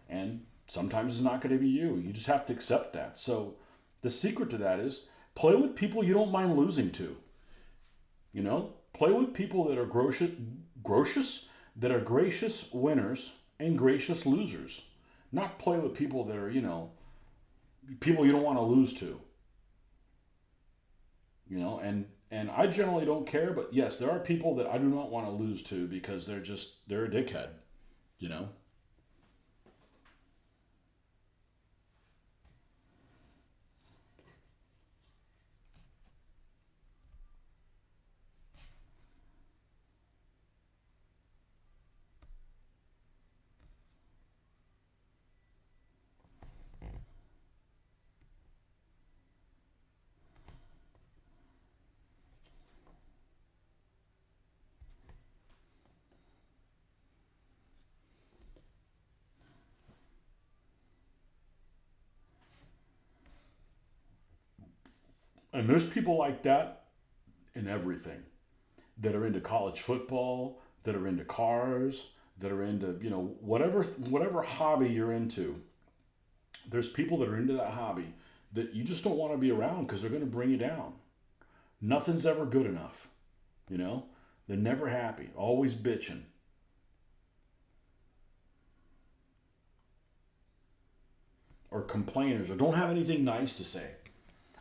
And sometimes it's not going to be you. You just have to accept that. So the secret to that is play with people you don't mind losing to. Play with people that are gracious winners and gracious losers. Not play with people that are people you don't want to lose to. And I generally don't care, but yes, there are people that I do not want to lose to because they're a dickhead. And there's people like that in everything, that are into college football, that are into cars, that are into, whatever hobby you're into. There's people that are into that hobby that you just don't want to be around because they're going to bring you down. Nothing's ever good enough, you know? They're never happy, always bitching. Or complainers or don't have anything nice to say.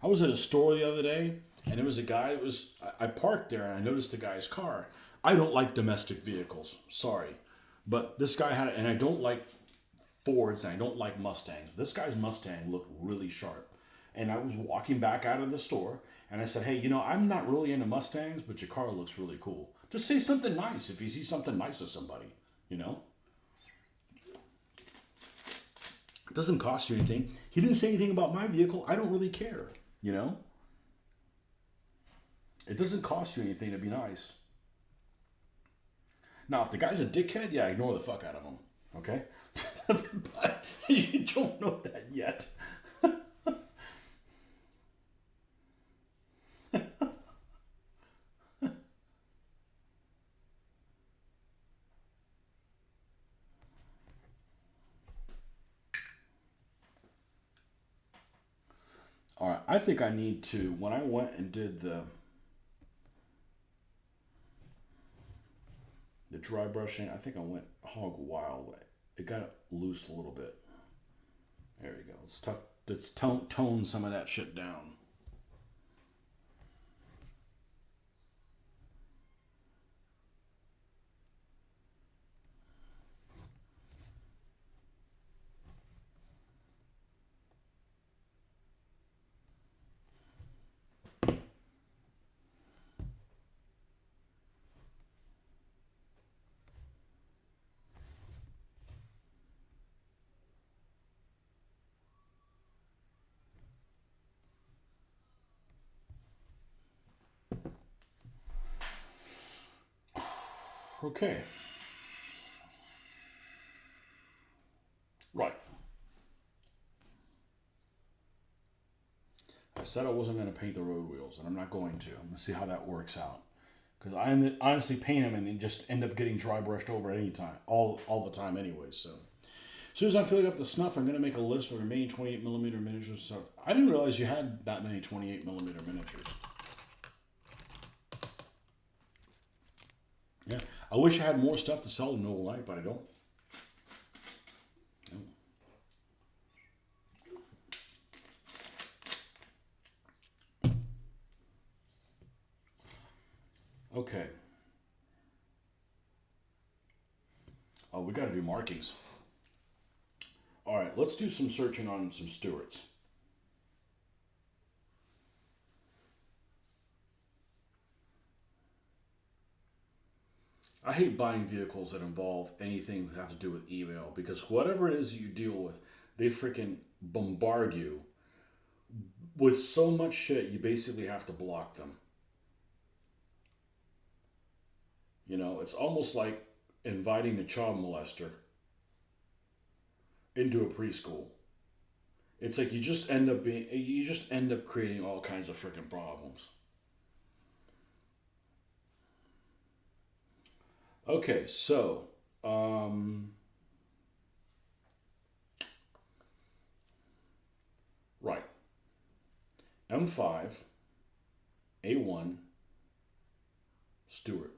I was at a store the other day and there was a guy that was I parked there and I noticed the guy's car. I don't like domestic vehicles. Sorry. But this guy had it, and I don't like Fords and I don't like Mustangs. This guy's Mustang looked really sharp. And I was walking back out of the store and I said, "Hey, I'm not really into Mustangs, but your car looks really cool." Just say something nice if you see something nice of somebody, you know? It doesn't cost you anything. He didn't say anything about my vehicle. I don't really care, you know? It doesn't cost you anything to be nice. Now, if the guy's a dickhead, yeah, ignore the fuck out of him, okay? But you don't know that yet. All right, I think I need to, when I went and did the dry brushing, I think I went hog wild. It got loose a little bit. There we go. Let's tone some of that shit down. Okay. Right. I said I wasn't going to paint the road wheels, and I'm not going to. I'm going to see how that works out. Because I honestly paint them and then just end up getting dry brushed over any time, all the time anyway. So as soon as I'm filling up the snuff, I'm going to make a list of remaining 28 millimeter miniatures. So I didn't realize you had that many 28 millimeter miniatures. Yeah, I wish I had more stuff to sell in Noble Light, but I don't. Okay. Oh, we got to do markings. All right, let's do some searching on some Stewarts. I hate buying vehicles that involve anything that has to do with email because whatever it is you deal with, they freaking bombard you with so much shit you basically have to block them. It's almost like inviting a child molester into a preschool. It's like you just end up creating all kinds of freaking problems. Okay, so right. M5, A1, Stewart.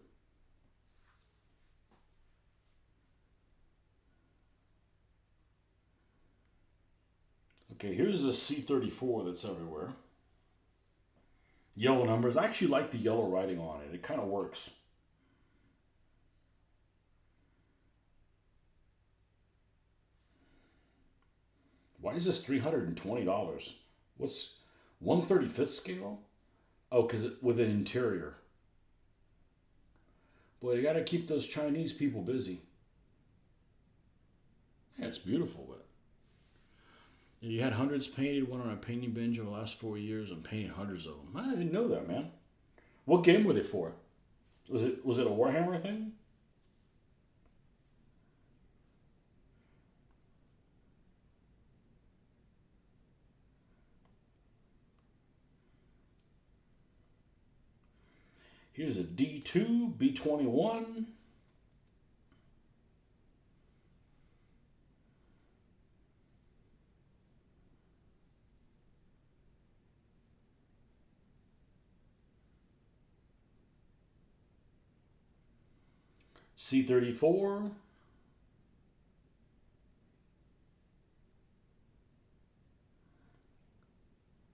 Okay, here's the C34 that's everywhere. Yellow numbers. I actually like the yellow writing on it. It kind of works. Why is this $320? What's 1/35th scale? Oh, because with an interior. Boy, you got to keep those Chinese people busy. Yeah, it's beautiful, but you had hundreds painted. Went on a painting binge over the last 4 years and painted hundreds of them. I didn't know that, man. What game were they for? Was it a Warhammer thing? Here's a D2, B21. C34.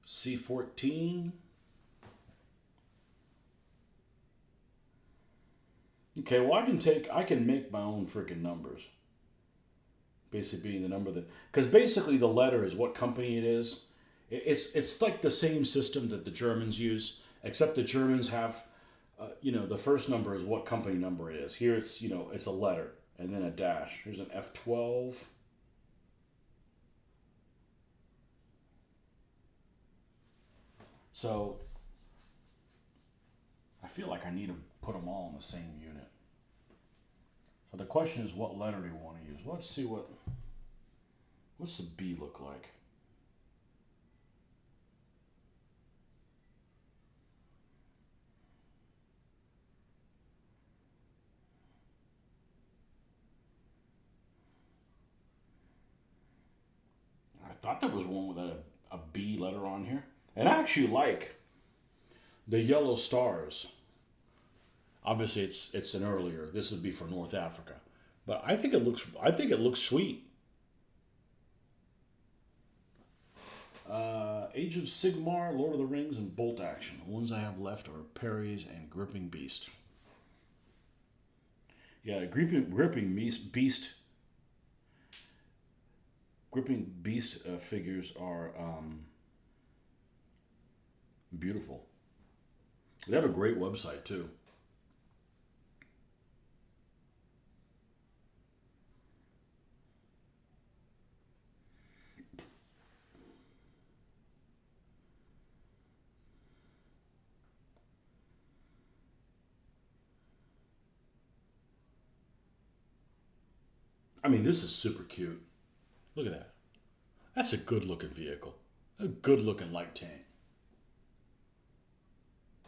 C14. Okay, well I can make my own freaking numbers. Basically being the number that, because basically the letter is what company it is. It's like the same system that the Germans use, except the Germans have, the first number is what company number it is. Here it's a letter and then a dash. Here's an F12. So I feel like I need to put them all in the same unit. So the question is, what letter do you want to use? Let's see what's the B look like? I thought there was one with a B letter on here. And I actually like the yellow stars. Obviously, it's an earlier. This would be for North Africa, but I think it looks sweet. Age of Sigmar, Lord of the Rings, and Bolt Action. The ones I have left are Perry's and Gripping Beast. Yeah, Gripping Beast. Gripping Beast figures are beautiful. They have a great website too. I mean, this is super cute. Look at that. That's a good looking vehicle. A good looking light tank.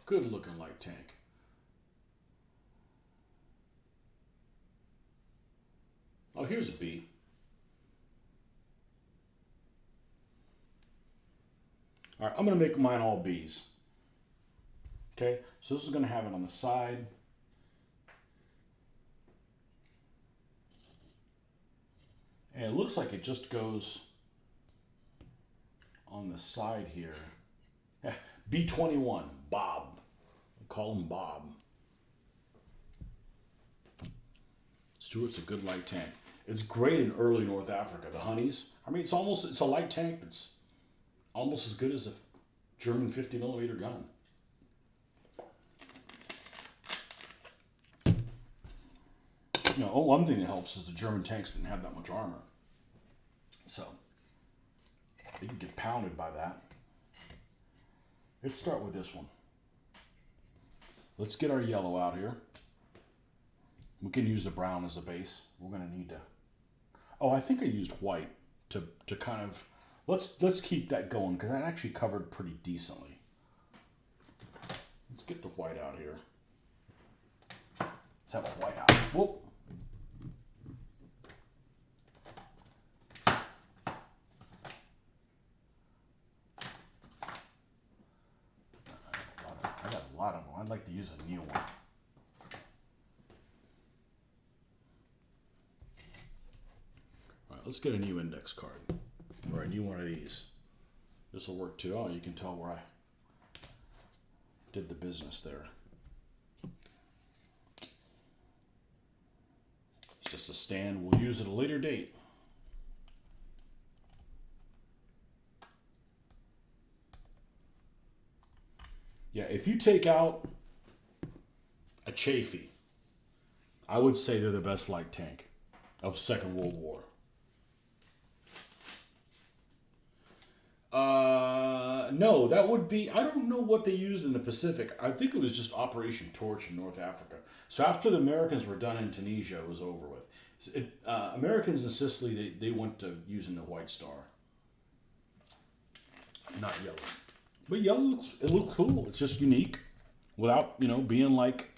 Good looking light tank. Oh, here's a B. All right, I'm going to make mine all B's. Okay, so this is going to have it on the side. And it looks like it just goes on the side here. Yeah, B21, Bob. We'll call him Bob. Stuart's a good light tank. It's great in early North Africa. The Honeys. I mean, it's a light tank that's almost as good as a German 50mm gun. One thing that helps is the German tanks didn't have that much armor. So, you could get pounded by that. Let's start with this one. Let's get our yellow out here. We can use the brown as a base. We're going to need to... Oh, I think I used white to kind of... Let's keep that going because that actually covered pretty decently. Let's get the white out here. Let's have a white out. Whoop. I got a lot of them. I'd like to use a new one. All right, let's get a new index card. Or a new one of these. This will work too. Oh, you can tell where I did the business there. It's just a stand. We'll use at a later date. Yeah, if you take out a Chaffee, I would say they're the best light tank of Second World War. No, that would be, I don't know what they used in the Pacific. I think it was just Operation Torch in North Africa. So after the Americans were done in Tunisia, it was over with. Americans in Sicily, they went to using the White Star. Not yellow. But yellow looks cool. It's just unique. without, being like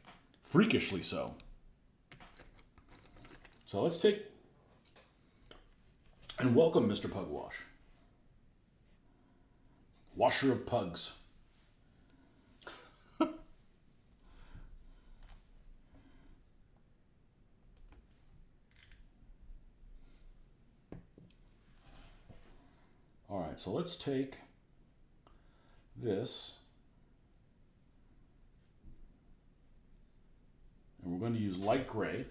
freakishly so. So let's take and welcome Mr. Pugwash. Washer of pugs. All right, so let's take this, and we're going to use light gray.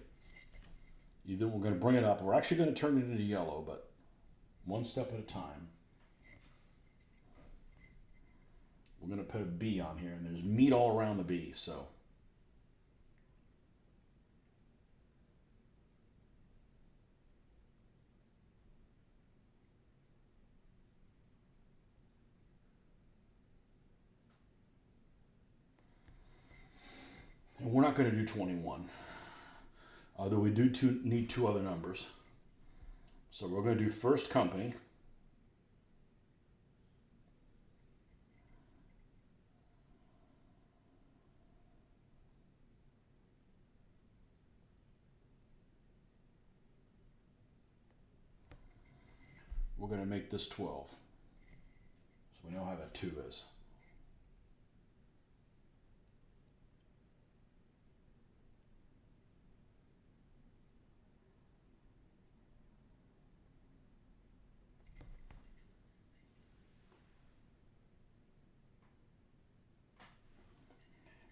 Either we're going to bring it up, we're actually going to turn it into yellow, but one step at a time. We're going to put a bee on here, and there's meat all around the bee, so. And we're not going to do 21. Although we do need two other numbers. So we're going to do first company. We're going to make this 12. So we know how that 2 is.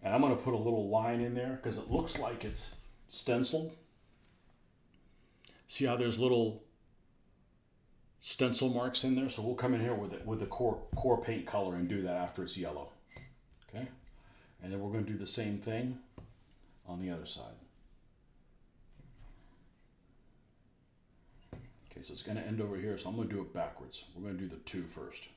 And I'm going to put a little line in there because it looks like it's stenciled. See how there's little stencil marks in there? So we'll come in here with the core paint color and do that after it's yellow. Okay? And then we're going to do the same thing on the other side. Okay, so it's going to end over here, so I'm going to do it backwards. We're going to do the 2 first.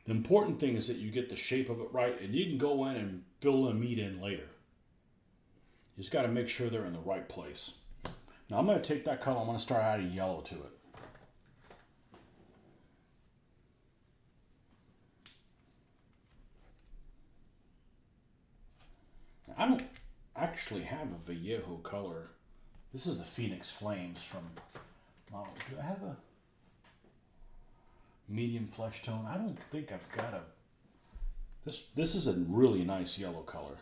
The important thing is that you get the shape of it right, and you can go in and fill the meat in later. You just got to make sure they're in the right place. Now I'm going to take that color, I'm going to start adding yellow to it. I don't actually have a Vallejo color. This is the Phoenix Flames from, do I have a medium flesh tone? I don't think I've got a, this is a really nice yellow color.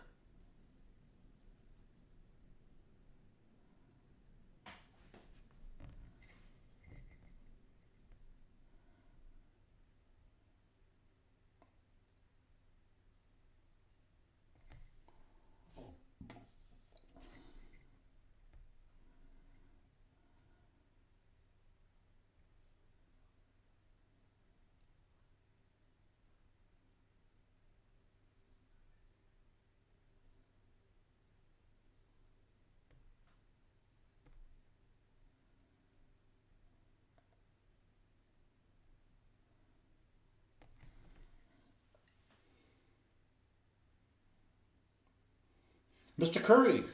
Mr. Curry,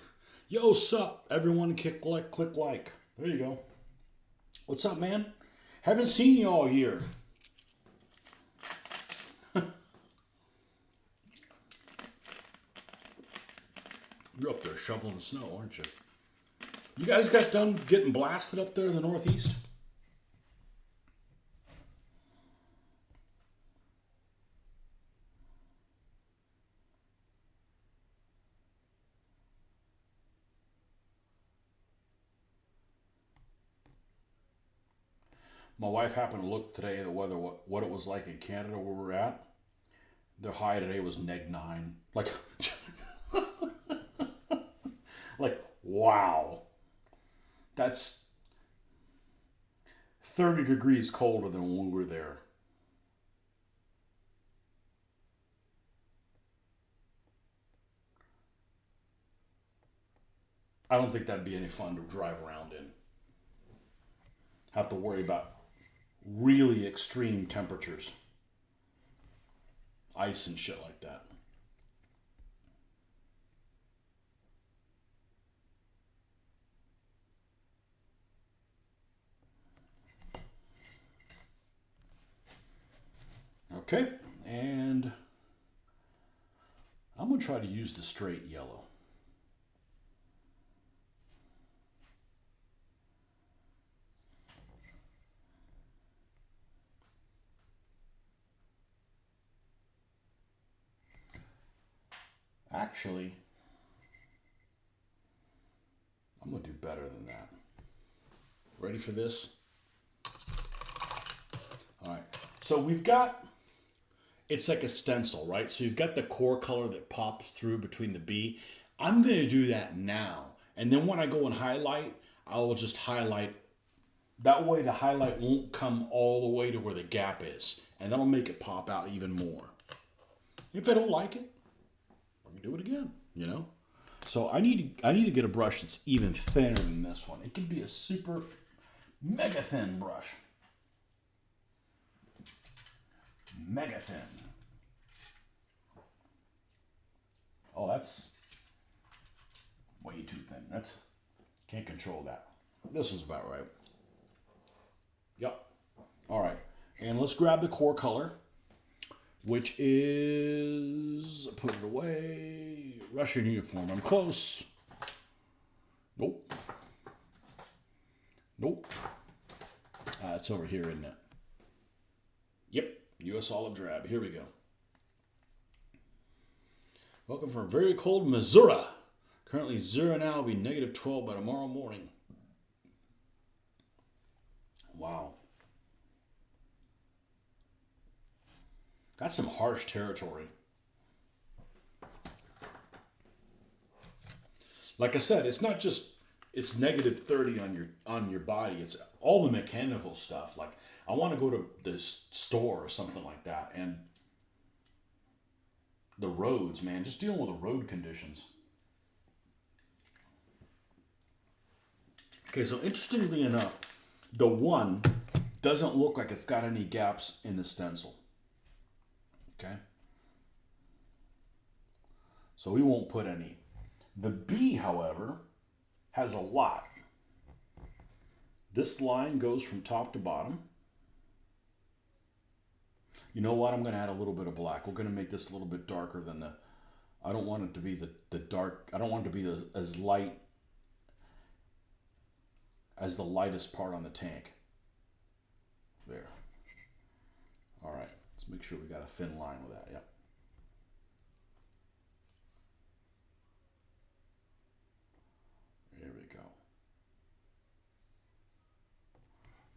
yo, sup? Everyone click like. There you go. What's up, man? Haven't seen you all year. You're up there shoveling the snow, aren't you? You guys got done getting blasted up there in the Northeast? My wife happened to look today at the weather, what it was like in Canada where we're at. Their high today was -9. Like, wow. That's 30 degrees colder than when we were there. I don't think that'd be any fun to drive around in. Have to worry about really extreme temperatures, ice and shit like that. Okay, and I'm going to try to use the straight yellow. Actually, I'm going to do better than that. Ready for this? All right. So we've got, it's like a stencil, right? So you've got the core color that pops through between the B. I'm going to do that now. And then when I go and highlight, I will just highlight. That way the highlight won't come all the way to where the gap is. And that'll make it pop out even more. If I don't like it, I can do it again, you know? So I need to get a brush that's even thinner than this one. It can be a super mega thin brush. Mega thin. Oh, that's way too thin. Can't control that. This is about right. Yep. All right. And let's grab the core color, which is, put it away, Russian uniform. I'm close. Nope. Nope. It's over here, isn't it? Yep. U.S. Olive Drab. Here we go. Welcome from very cold Missouri. Currently 0 now, will be negative 12 by tomorrow morning. Wow. That's some harsh territory. Like I said, it's not just it's negative 30 on your body. It's all the mechanical stuff. Like I want to go to the store or something like that, and the roads, man, just dealing with the road conditions. Okay, so interestingly enough, the one doesn't look like it's got any gaps in the stencil. Okay? So we won't put any. The B, however, has a lot. This line goes from top to bottom. You know what? I'm going to add a little bit of black. We're going to make this a little bit darker than the... I don't want it to be the dark... I don't want it to be as light as the lightest part on the tank. There. All right. Let's make sure we got a thin line with that. Yep. There we go.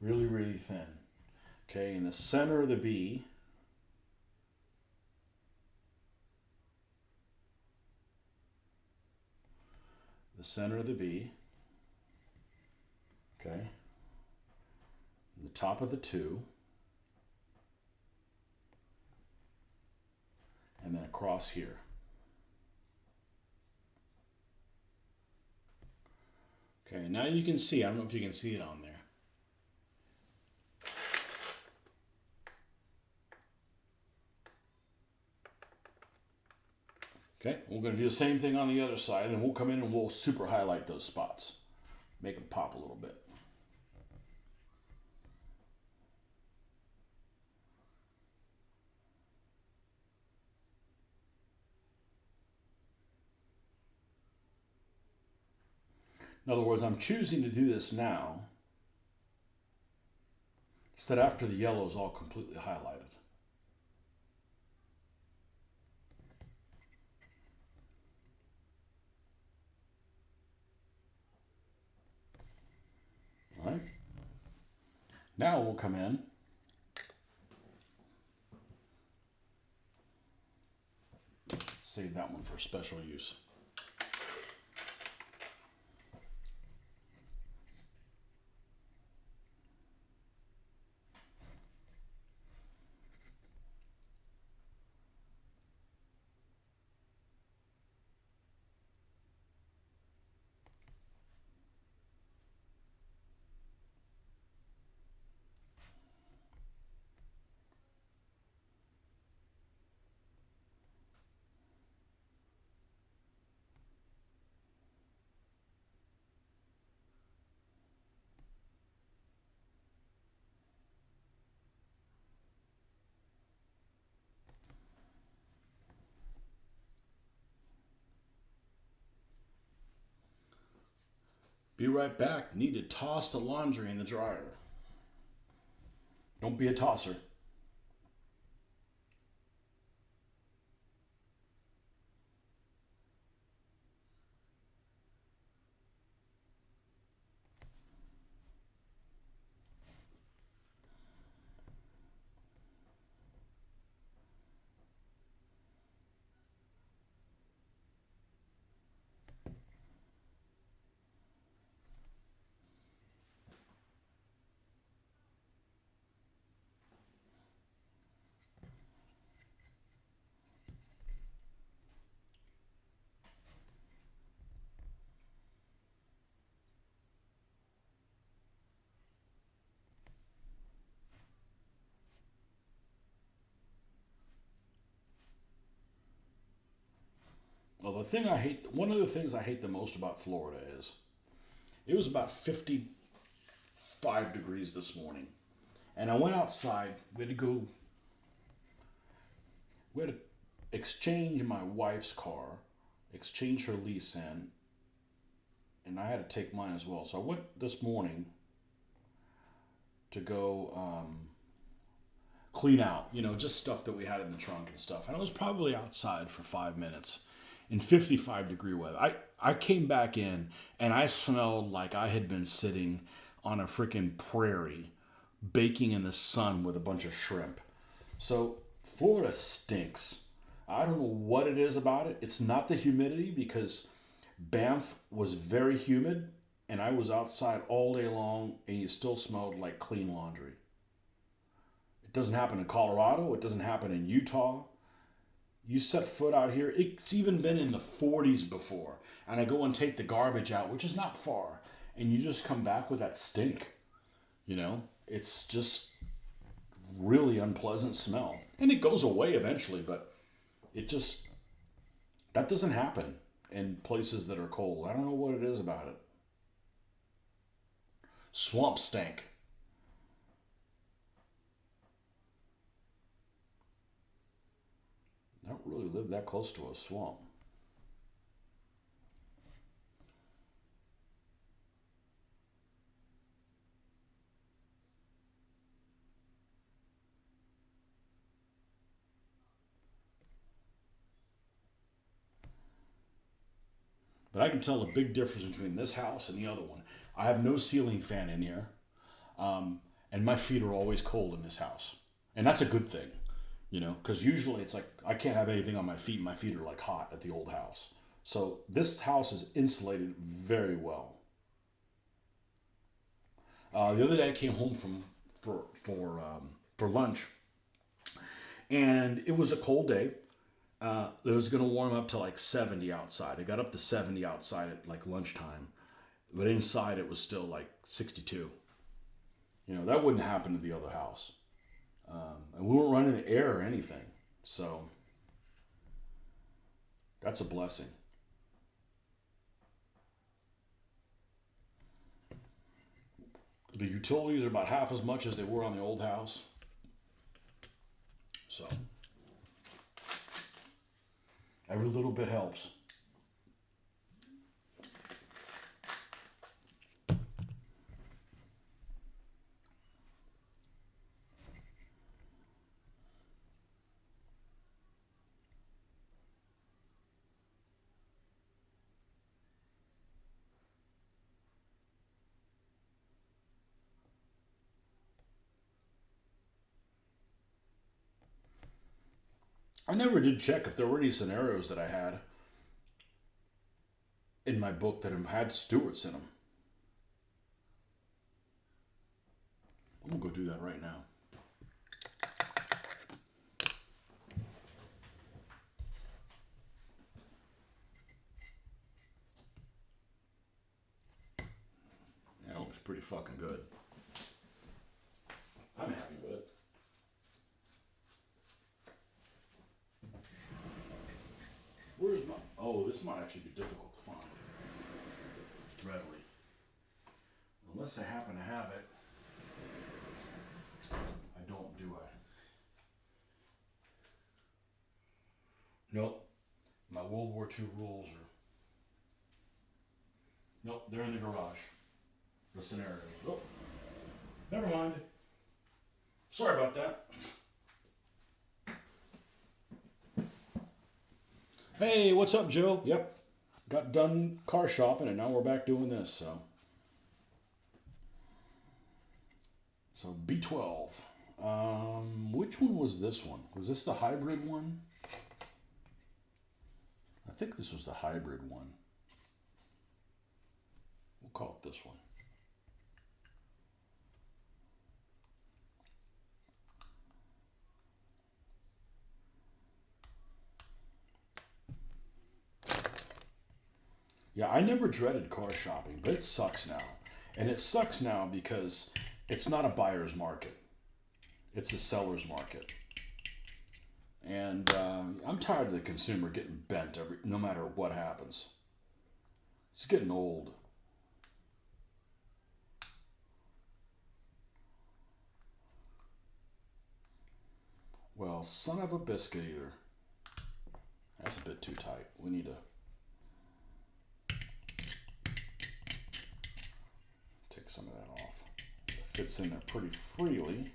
Really, really thin. Okay, in the center of the B, okay, the top of the 2, and then across here. Okay, now you can see, I don't know if you can see it on there. Okay, we're going to do the same thing on the other side, and we'll come in and we'll super highlight those spots. Make them pop a little bit. In other words, I'm choosing to do this now instead after the yellow is all completely highlighted. All right. Now we'll come in. Let's save that one for special use. Be right back. Need to toss the laundry in the dryer. Don't be a tosser. Well, one of the things I hate the most about Florida is it was about 55 degrees this morning. And I went outside. We had to exchange my wife's car, exchange her lease in, and I had to take mine as well. So I went this morning to go clean out, just stuff that we had in the trunk and stuff. And I was probably outside for 5 minutes in 55-degree weather. I came back in and I smelled like I had been sitting on a freaking prairie baking in the sun with a bunch of shrimp. So Florida stinks. I don't know what it is about it. It's not the humidity because Banff was very humid and I was outside all day long and you still smelled like clean laundry. It doesn't happen in Colorado. It doesn't happen in Utah. You set foot out here, it's even been in the 40s before. And I go and take the garbage out, which is not far. And you just come back with that stink. It's just really unpleasant smell. And it goes away eventually, but that doesn't happen in places that are cold. I don't know what it is about it. Swamp stank. I don't really live that close to a swamp. But I can tell a big difference between this house and the other one. I have no ceiling fan in here, and my feet are always cold in this house. And that's a good thing, because usually it's like I can't have anything on my feet. My feet are like hot at the old house. So this house is insulated very well. The other day I came home for lunch, and it was a cold day. It was going to warm up to like 70 outside. It got up to 70 outside at like lunchtime, but inside it was still like 62. That wouldn't happen to the other house. And we weren't running the air or anything. So that's a blessing. The utilities are about half as much as they were on the old house. So every little bit helps. I never did check if there were any scenarios that I had in my book that had Stewarts in them. I'm gonna go do that right now. That looks pretty fucking good. I'm happy with it. Where's my... Oh, this might actually be difficult to find readily. Unless I happen to have it. I don't, do I? Nope. My World War II rules are Nope, they're in the garage. The scenario. Oh, never mind. Sorry about that. Hey, what's up, Joe? Yep, got done car shopping, and now we're back doing this. So B12. Which one was this one? Was this the hybrid one? I think this was the hybrid one. We'll call it this one. Yeah, I never dreaded car shopping, but it sucks now. And it sucks now because it's not a buyer's market. It's a seller's market. And I'm tired of the consumer getting bent no matter what happens. It's getting old. Well, son of a biscuit eater. That's a bit too tight. We need to take some of that off. It fits in there pretty freely.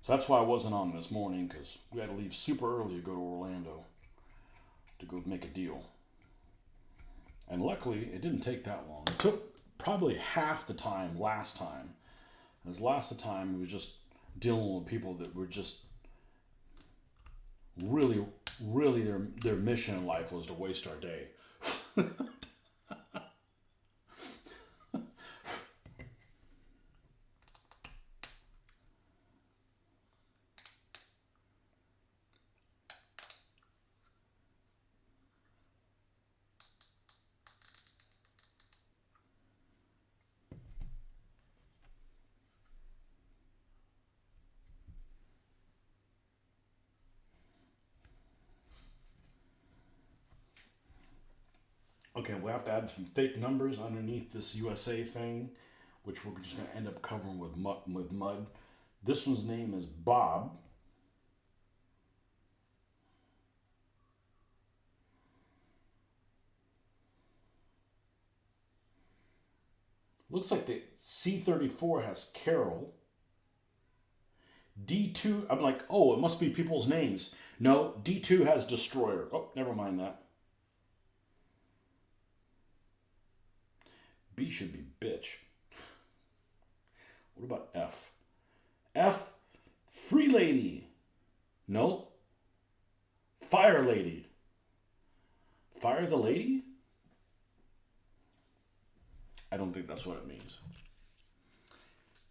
So that's why I wasn't on this morning, because we had to leave super early to go to Orlando to go make a deal. And luckily, it didn't take that long. It took probably half the time last time. Because last the time, we were just dealing with people that were just really, really their mission in life was to waste our day. Okay, we'll have to add some fake numbers underneath this USA thing, which we're just going to end up covering with mud. This one's name is Bob. Looks like the C34 has Carol. D2, I'm like, oh, it must be people's names. No, D2 has Destroyer. Oh, never mind that. B should be bitch. What about F? F, Free Lady. No. Fire Lady. Fire the Lady? I don't think that's what it means.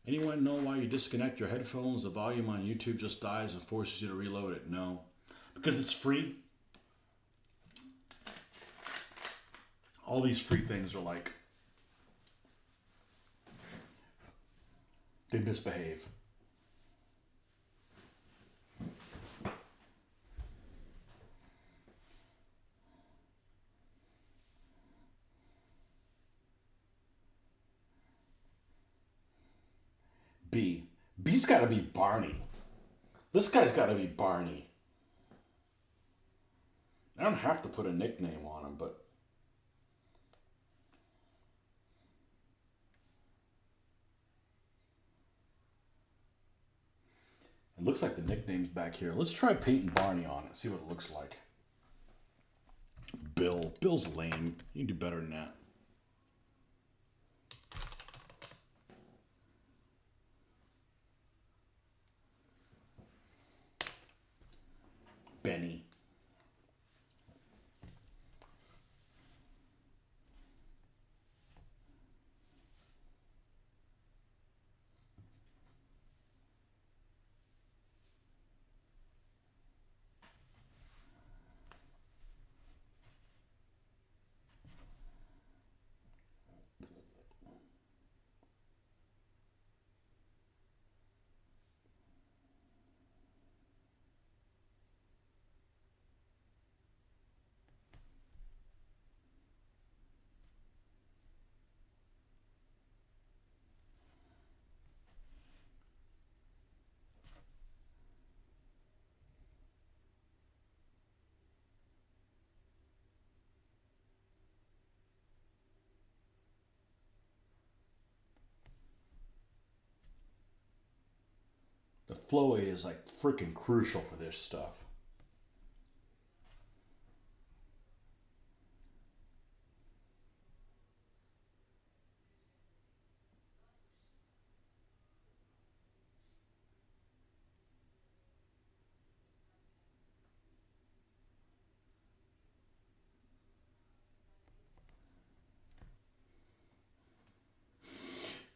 Anyone know why you disconnect your headphones? The volume on YouTube just dies and forces you to reload it. No. Because it's free. All these free things are like, they misbehave. B. B's got to be Barney. This guy's got to be Barney. I don't have to put a nickname on him, but it looks like the nickname's back here. Let's try painting Barney on it, see what it looks like. Bill. Bill's lame. You can do better than that. Benny. flow aid is like freaking crucial for this stuff.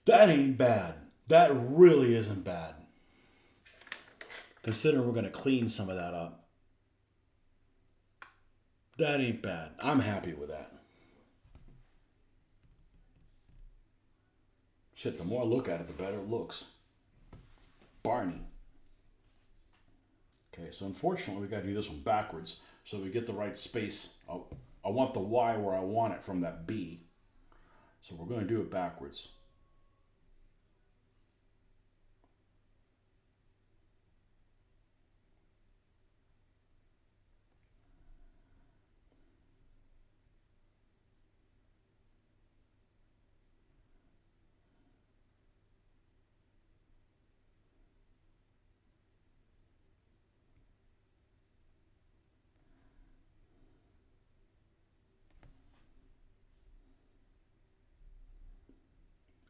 That ain't bad. That really isn't bad. Considering we're going to clean some of that up. That ain't bad. I'm happy with that. Shit, the more I look at it, the better it looks. Barney. Okay, so unfortunately, we got to do this one backwards so we get the right space. I want the Y where I want it from that B. So we're going to do it backwards.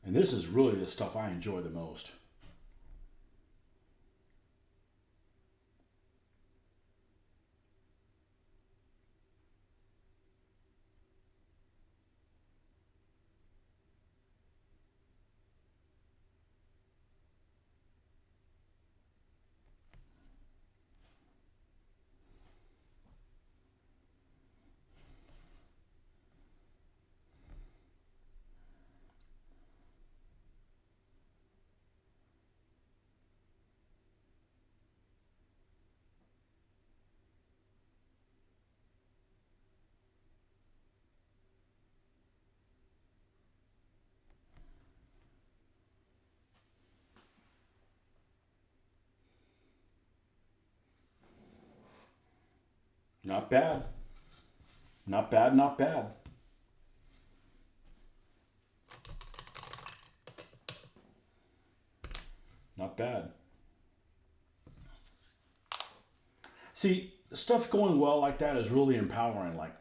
And this is really the stuff I enjoy the most. Not bad. Not bad, not bad. Not bad. See, stuff going well like that is really empowering. Like,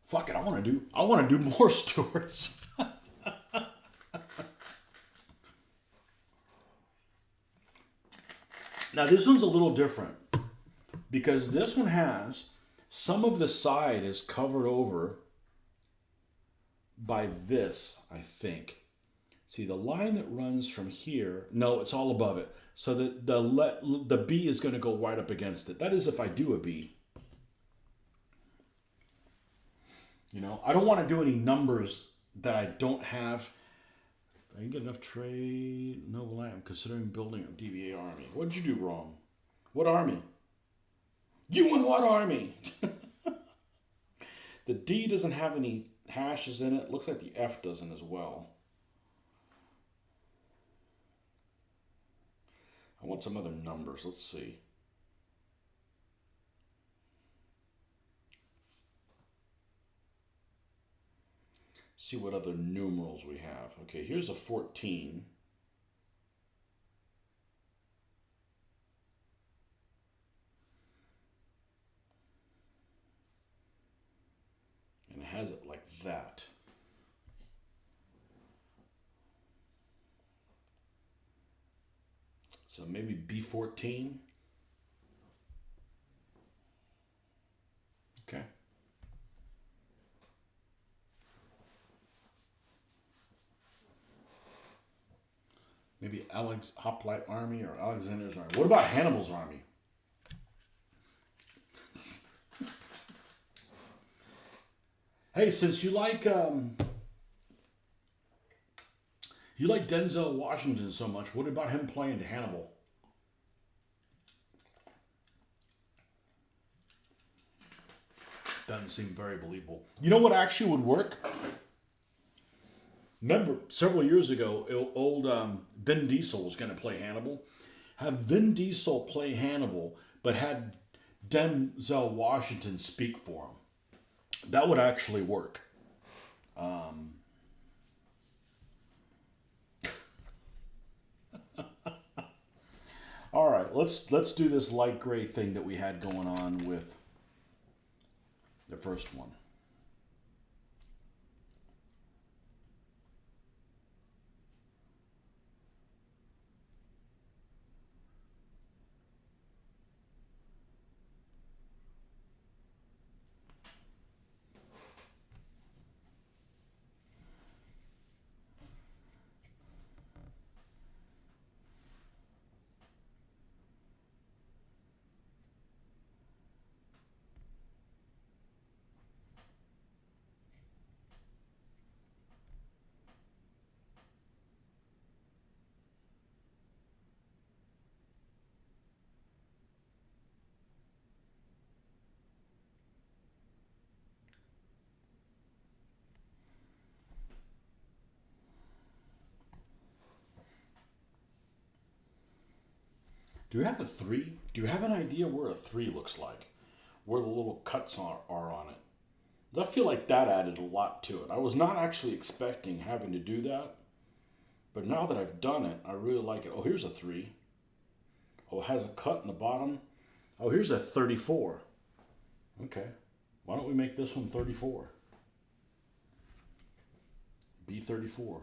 fuck it, I want to do more Stewarts. Now this one's a little different because this one has some of the side is covered over by this, I think. See, the line that runs from here, no, it's all above it. So the B is going to go right up against it. That is if I do a B. You know, I don't want to do any numbers that I don't have. I didn't get enough trade. No, I'm considering building a DBA army. What did you do wrong? What army? You and what army? The D doesn't have any hashes in it. Looks like the F doesn't as well. I want some other numbers. Let's see. See what other numerals we have. Okay, here's a 14. And it has it like that. So maybe B14. Okay. Maybe Hoplite Army or Alexander's Army. What about Hannibal's army? Hey, since you like Denzel Washington so much, what about him playing Hannibal? Doesn't seem very believable. You know what actually would work? Remember, several years ago, old Vin Diesel was going to play Hannibal. Have Vin Diesel play Hannibal, but had Denzel Washington speak for him. That would actually work. All right, let's do this light gray thing that we had going on with the first one. Do you have a 3? Do you have an idea where a 3 looks like? Where the little cuts are on it? I feel like that added a lot to it. I was not actually expecting having to do that, but now that I've done it, I really like it. Oh, here's a 3. Oh, it has a cut in the bottom. Oh, here's a 34. Okay. Why don't we make this one 34? B34.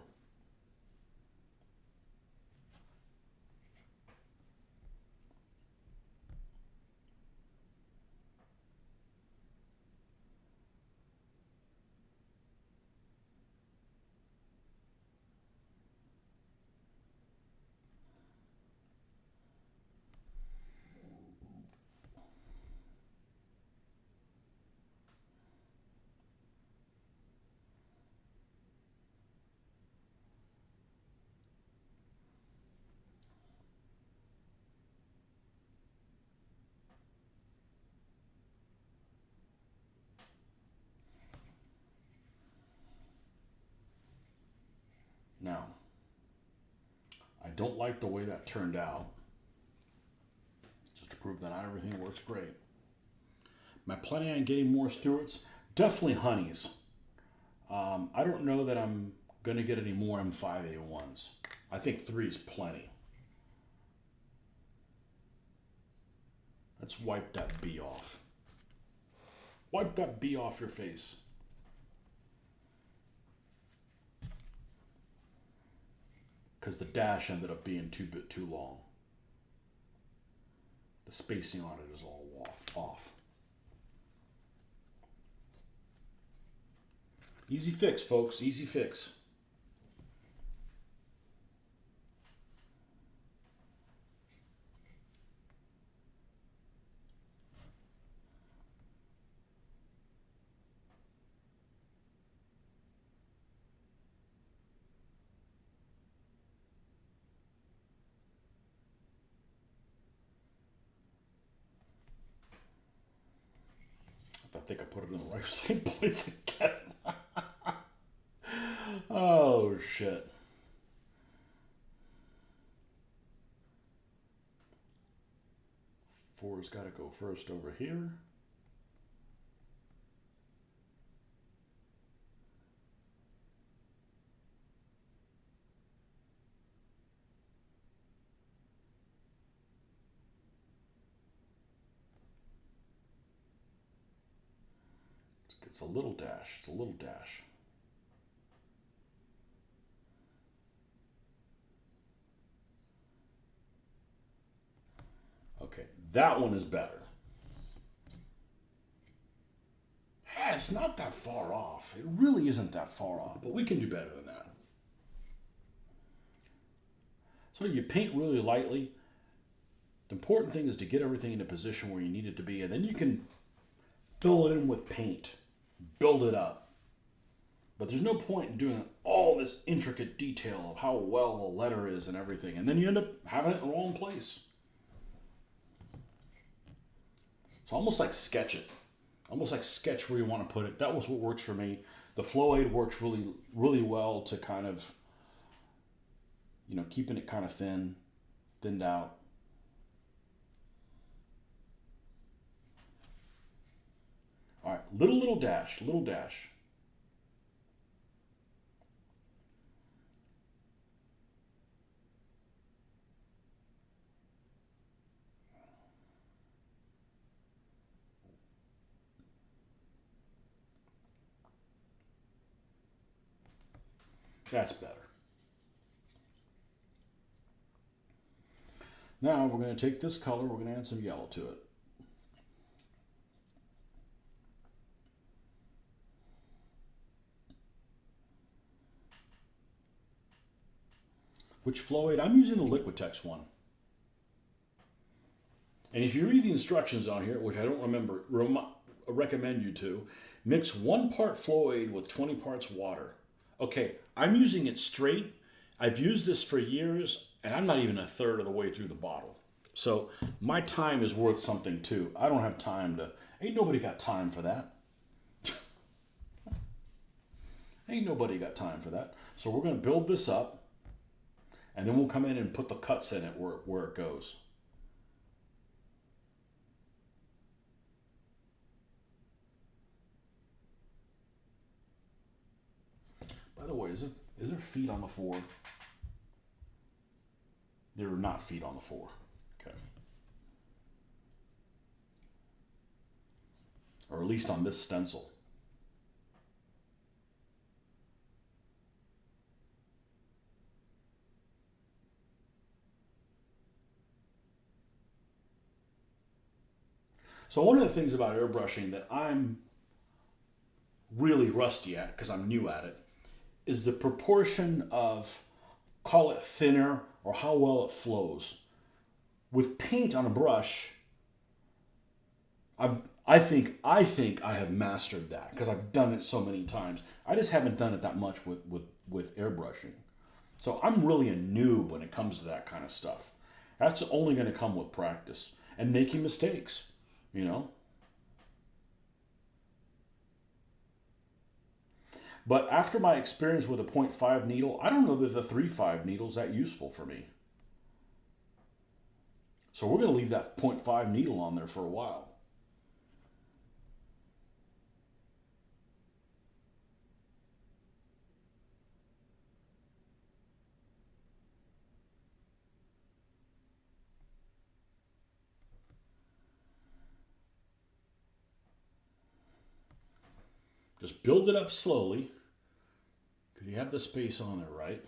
Now, I don't like the way that turned out. Just to prove that not everything works great. Am I planning on getting more Stewarts? Definitely honeys. I don't know that I'm going to get any more M5A1s. I think 3 is plenty. Let's wipe that B off. Wipe that B off your face. Because the dash ended up being too long. The spacing on it is all off. Easy fix, folks. Easy fix. I think I put it in the right same place again. Oh, shit. Four's got to go first over here. It's a little dash. It's a little dash. Okay, that one is better. It's not that far off. It really isn't that far off, but we can do better than that. So you paint really lightly. The important thing is to get everything in a position where you need it to be, and then you can fill it in with paint, build it up. But there's no point in doing all this intricate detail of how well the letter is and everything, and then you end up having it in the wrong place. So almost like sketch it. Almost like sketch where you want to put it. That was what works for me. The flow aid works really, really well to kind of, keeping it kind of thinned out. All right, little dash, little dash. That's better. Now we're going to take this color, we're going to add some yellow to it. Which flow aid? I'm using the Liquitex one. And if you read the instructions on here, which I don't recommend you to, mix 1 part flow aid with 20 parts water. Okay, I'm using it straight. I've used this for years, and I'm not even a third of the way through the bottle. So my time is worth something too. I don't have time to, ain't nobody got time for that. Ain't nobody got time for that. So we're going to build this up, and then we'll come in and put the cuts in it where it goes. By the way, is there feet on the floor? There are not feet on the floor. Okay. Or at least on this stencil. So one of the things about airbrushing that I'm really rusty at, because I'm new at it, is the proportion of, call it thinner, or how well it flows. With paint on a brush, I think I have mastered that because I've done it so many times. I just haven't done it that much with airbrushing. So I'm really a noob when it comes to that kind of stuff. That's only going to come with practice and making mistakes, you know. But after my experience with a 0.5 needle, I don't know that the 3.5 needle is that useful for me. So we're going to leave that 0.5 needle on there for a while. Just build it up slowly, because you have the space on there, right?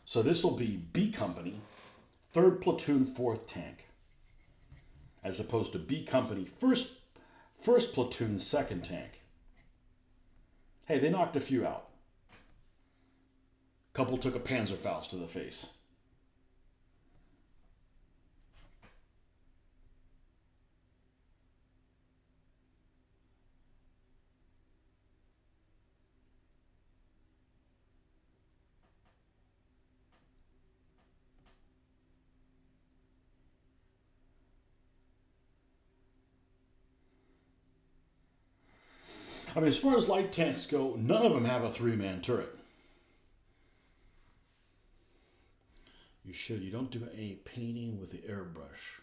So this will be B Company, 3rd Platoon, 4th Tank, as opposed to B Company, 1st Platoon, 2nd Tank. Hey, they knocked a few out. Couple took a Panzerfaust to the face. I mean, as far as light tanks go, none of them have a 3-man turret. You should. You don't do any painting with the airbrush,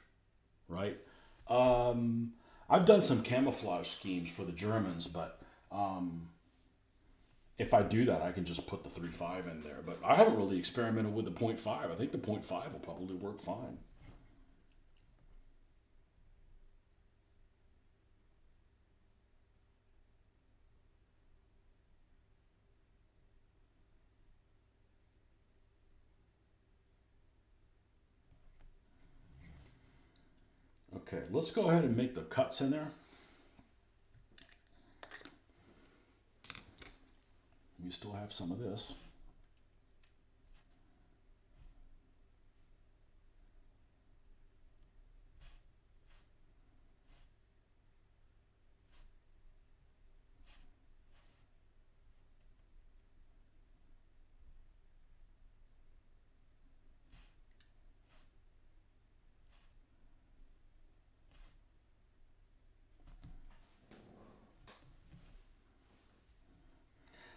right? I've done some camouflage schemes for the Germans, but if I do that, I can just put the 3.5 in there. But I haven't really experimented with the 0.5. I think the 0.5 will probably work fine. Okay, let's go ahead and make the cuts in there. We still have some of this.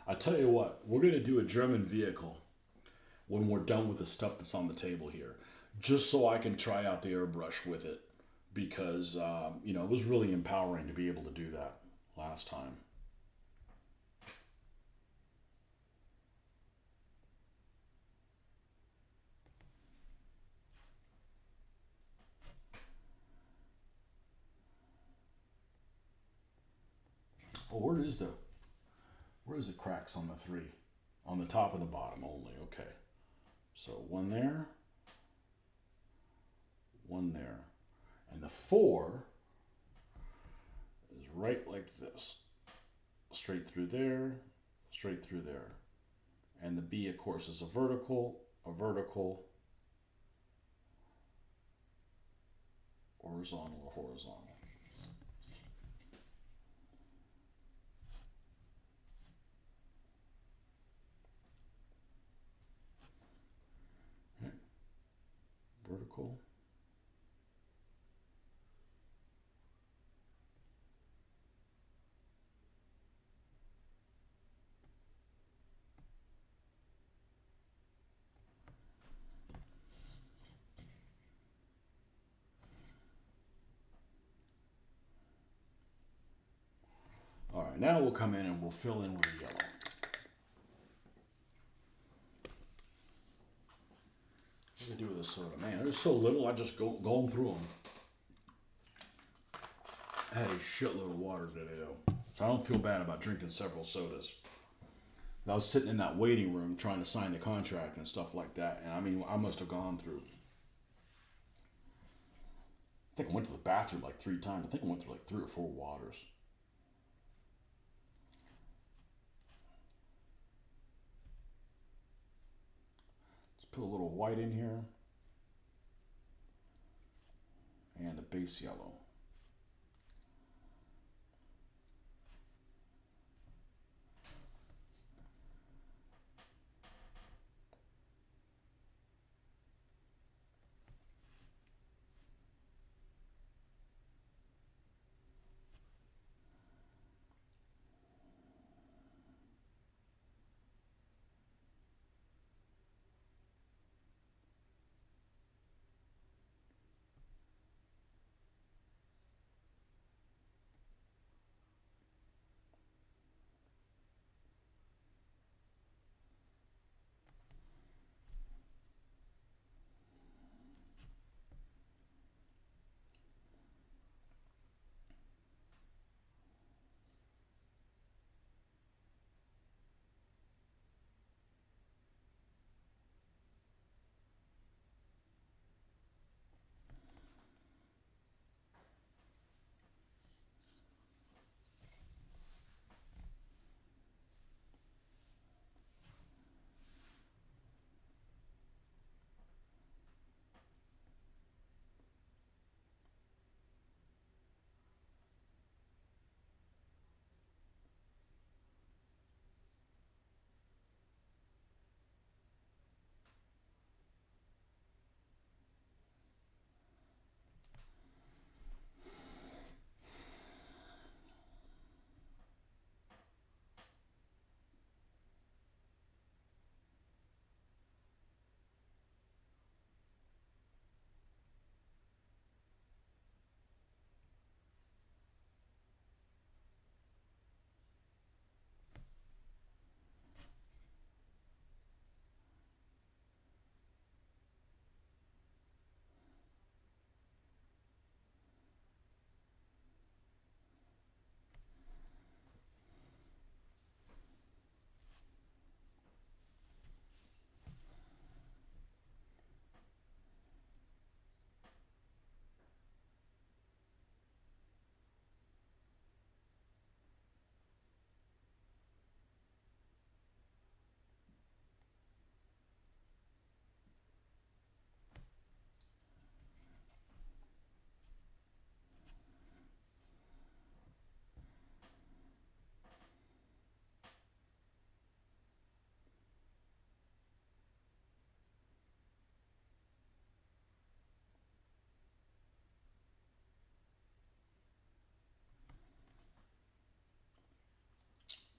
I tell you what, we're going to do a German vehicle when we're done with the stuff that's on the table here, just so I can try out the airbrush with it, because it was really empowering to be able to do that last time. Oh, where is the cracks on the three? On the top and the bottom only. Okay. So one there, and the 4 is right like this, straight through there, straight through there, and the B, of course, is a vertical, horizontal, horizontal. Okay. Vertical. All right, now we'll come in and we'll fill in with the yellow. What do we do with this soda? Man, there's so little, I just going through them. I had a shitload of water today, though, so I don't feel bad about drinking several sodas. I was sitting in that waiting room trying to sign the contract and stuff like that, and I mean, I must have gone through. I think I went to the bathroom like 3 times. I think I went through like 3 or 4 waters. Let's put a little white in here and the base yellow.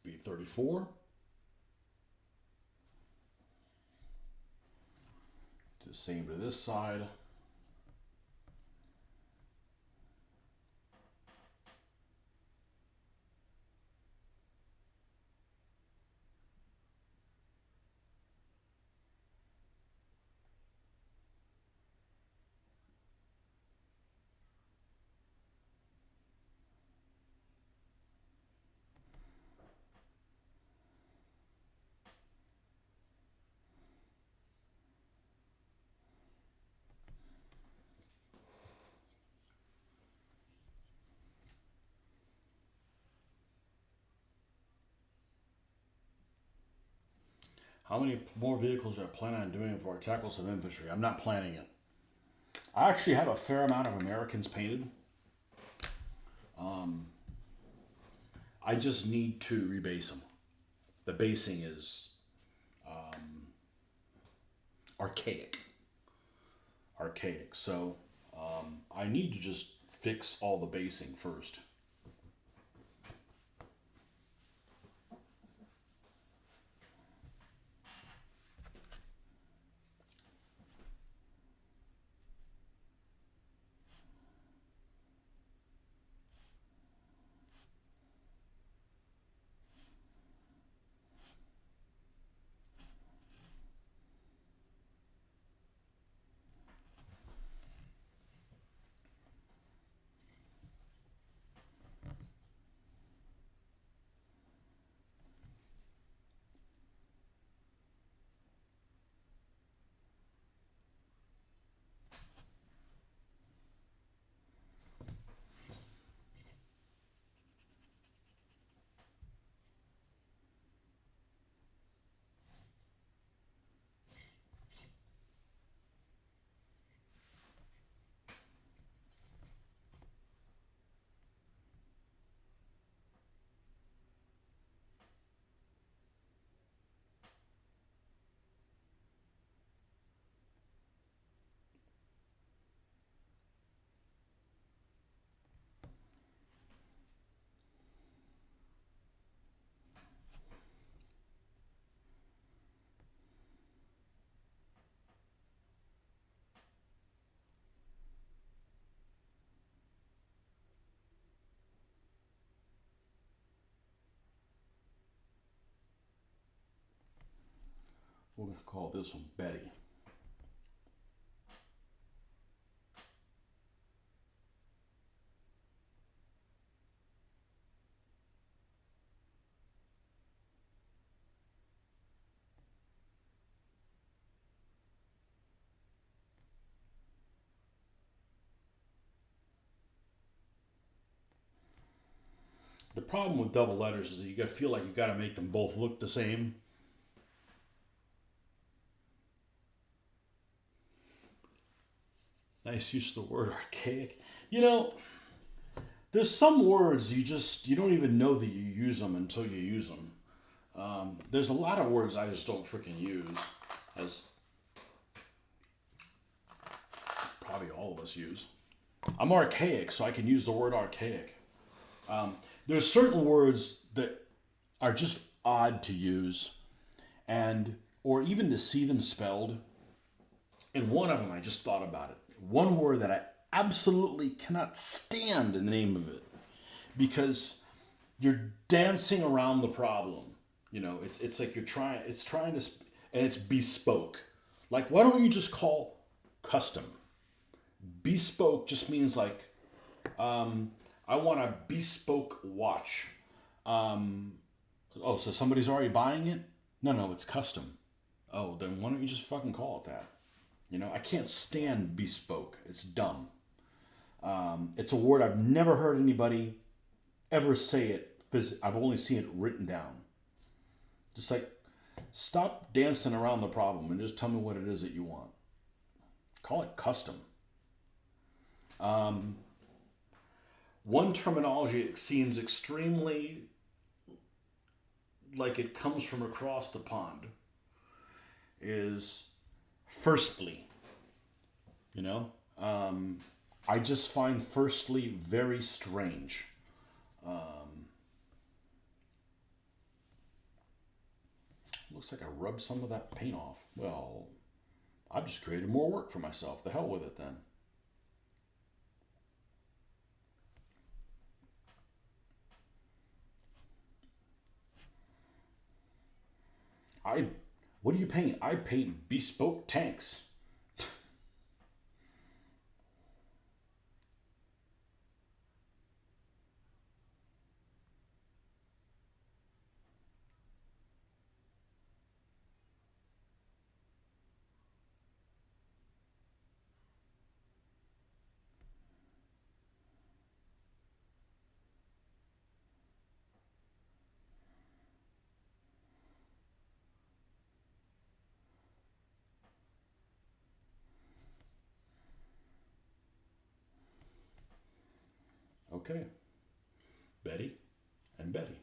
B34. Do the same to this side. How many more vehicles do I plan on doing for our tackles of infantry? I'm not planning it. I actually have a fair amount of Americans painted. I just need to rebase them. The basing is archaic. So I need to just fix all the basing first. We're going to call this one Betty. The problem with double letters is that you got to feel like you got to make them both look the same. Nice use of the word archaic. You know, there's some words you don't even know that you use them until you use them. There's a lot of words I just don't freaking use, as probably all of us use. I'm archaic, so I can use the word archaic. There's certain words that are just odd to use, and or even to see them spelled. And one of them, I just thought about it. One word that I absolutely cannot stand in the name of it, because you're dancing around the problem. You know, it's like it's trying to, and it's bespoke. Like, why don't you just call custom? Bespoke just means like, I want a bespoke watch. Oh, so somebody's already buying it? No, it's custom. Oh, then why don't you just fucking call it that? You know, I can't stand bespoke. It's dumb. It's a word I've never heard anybody ever say it. I've only seen it written down. Just like, stop dancing around the problem and just tell me what it is that you want. Call it custom. One terminology that seems extremely like it comes from across the pond is firstly. You know, I just find firstly very strange. Looks like I rubbed some of that paint off. Well, I've just created more work for myself. The hell with it then. What do you paint? I paint bespoke tanks. Okay. Betty and Betty.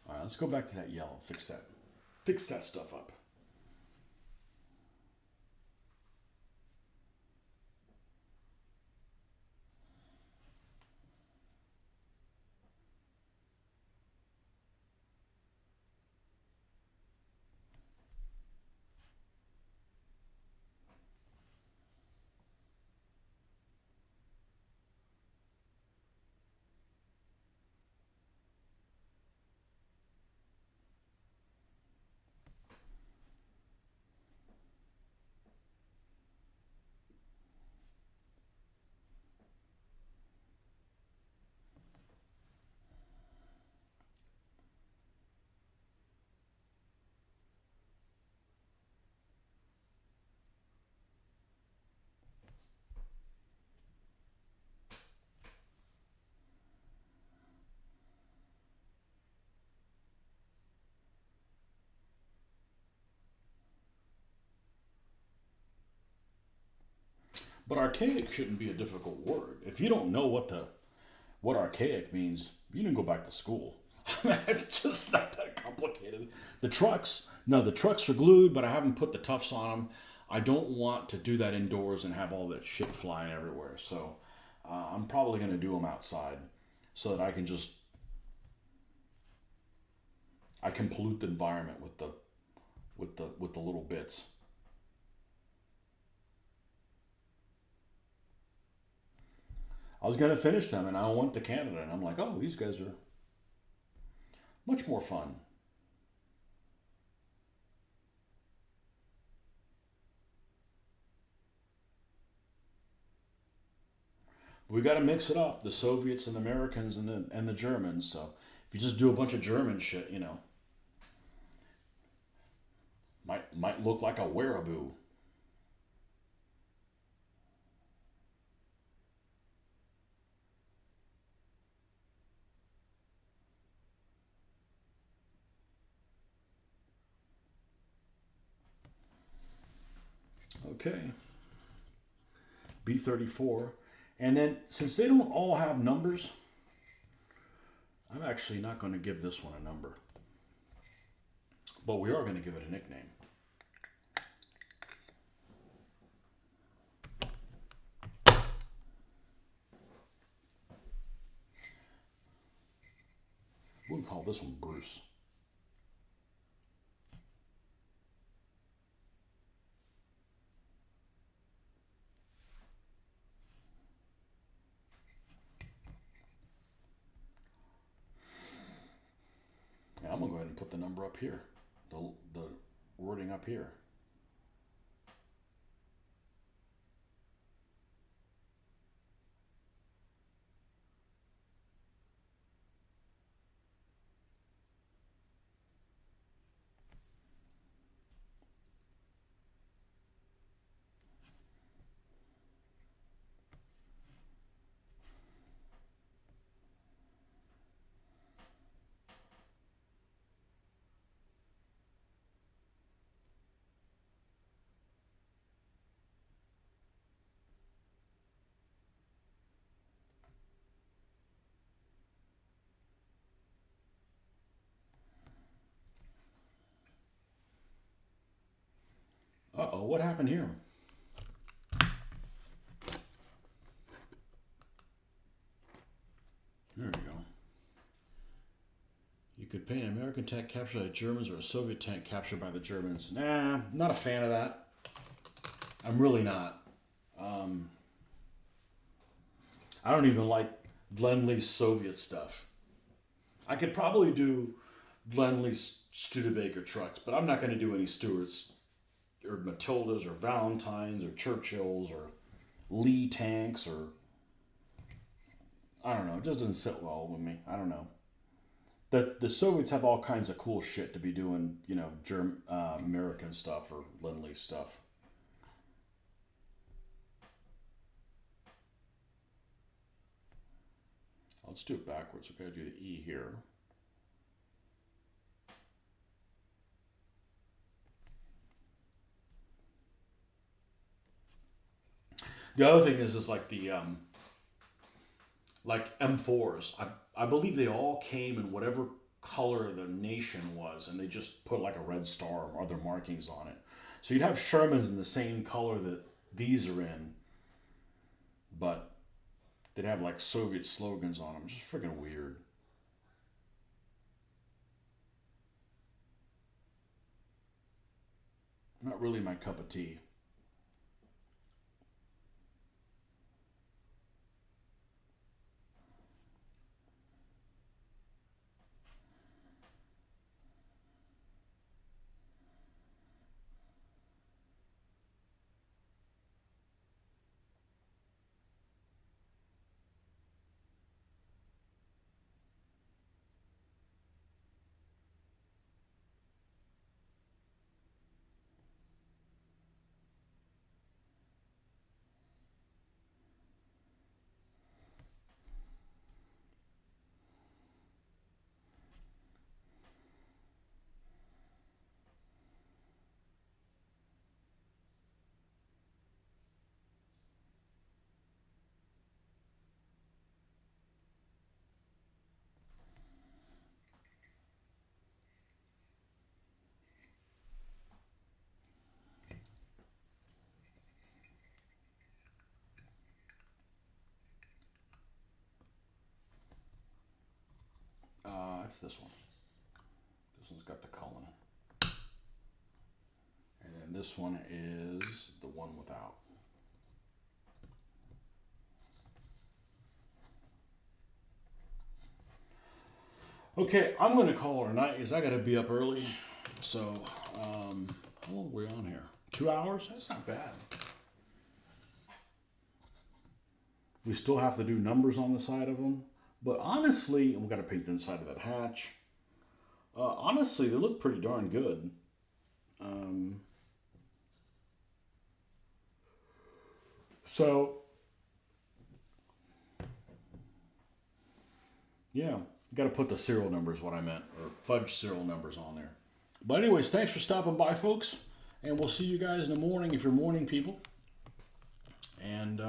All right, let's go back to that yellow. Fix that. Fix that stuff up. But archaic shouldn't be a difficult word. If you don't know what archaic means, you didn't go back to school. It's just not that complicated. The trucks, no, the trucks are glued, but I haven't put the tufts on them. I don't want to do that indoors and have all that shit flying everywhere. So I'm probably going to do them outside so that I can pollute the environment with the little bits. I was going to finish them, and I went to Canada, and I'm like, oh, these guys are much more fun. We got to mix it up, the Soviets and the Americans and the Germans. So if you just do a bunch of German shit, might look like a wereaboo. Okay. B34. And then, since they don't all have numbers, I'm actually not going to give this one a number. But we are going to give it a nickname. We'll call this one Bruce. And I'm going to go ahead and put the number up here. The wording up here. Uh-oh, what happened here? There we go. You could paint an American tank captured by the Germans or a Soviet tank captured by the Germans. Nah, not a fan of that. I'm really not. I don't even like Glenn Lee's Soviet stuff. I could probably do Glenn Lee's Studebaker trucks, but I'm not going to do any Stewarts or Matildas or Valentines or Churchills or Lee tanks or I don't know. It just doesn't sit well with me. I don't know. The Soviets have all kinds of cool shit to be doing, American stuff or Glenn Lee stuff. Let's do it backwards. Okay, do the E here. The other thing is like the like M4s. I believe they all came in whatever color the nation was, and they just put like a red star or other markings on it. So you'd have Shermans in the same color that these are in, but they'd have like Soviet slogans on them. Just freaking weird. Not really my cup of tea. It's this one. This one's got the Cullen. And then this one is the one without. Okay, I'm going to call it a night because I got to be up early. So, how long are we on here? 2 hours? That's not bad. We still have to do numbers on the side of them. But honestly, and we got to paint the inside of that hatch. Honestly, they look pretty darn good. So, yeah, got to put the serial numbers, what I meant, or fudge serial numbers on there. But anyways, thanks for stopping by, folks. And we'll see you guys in the morning if you're morning people. And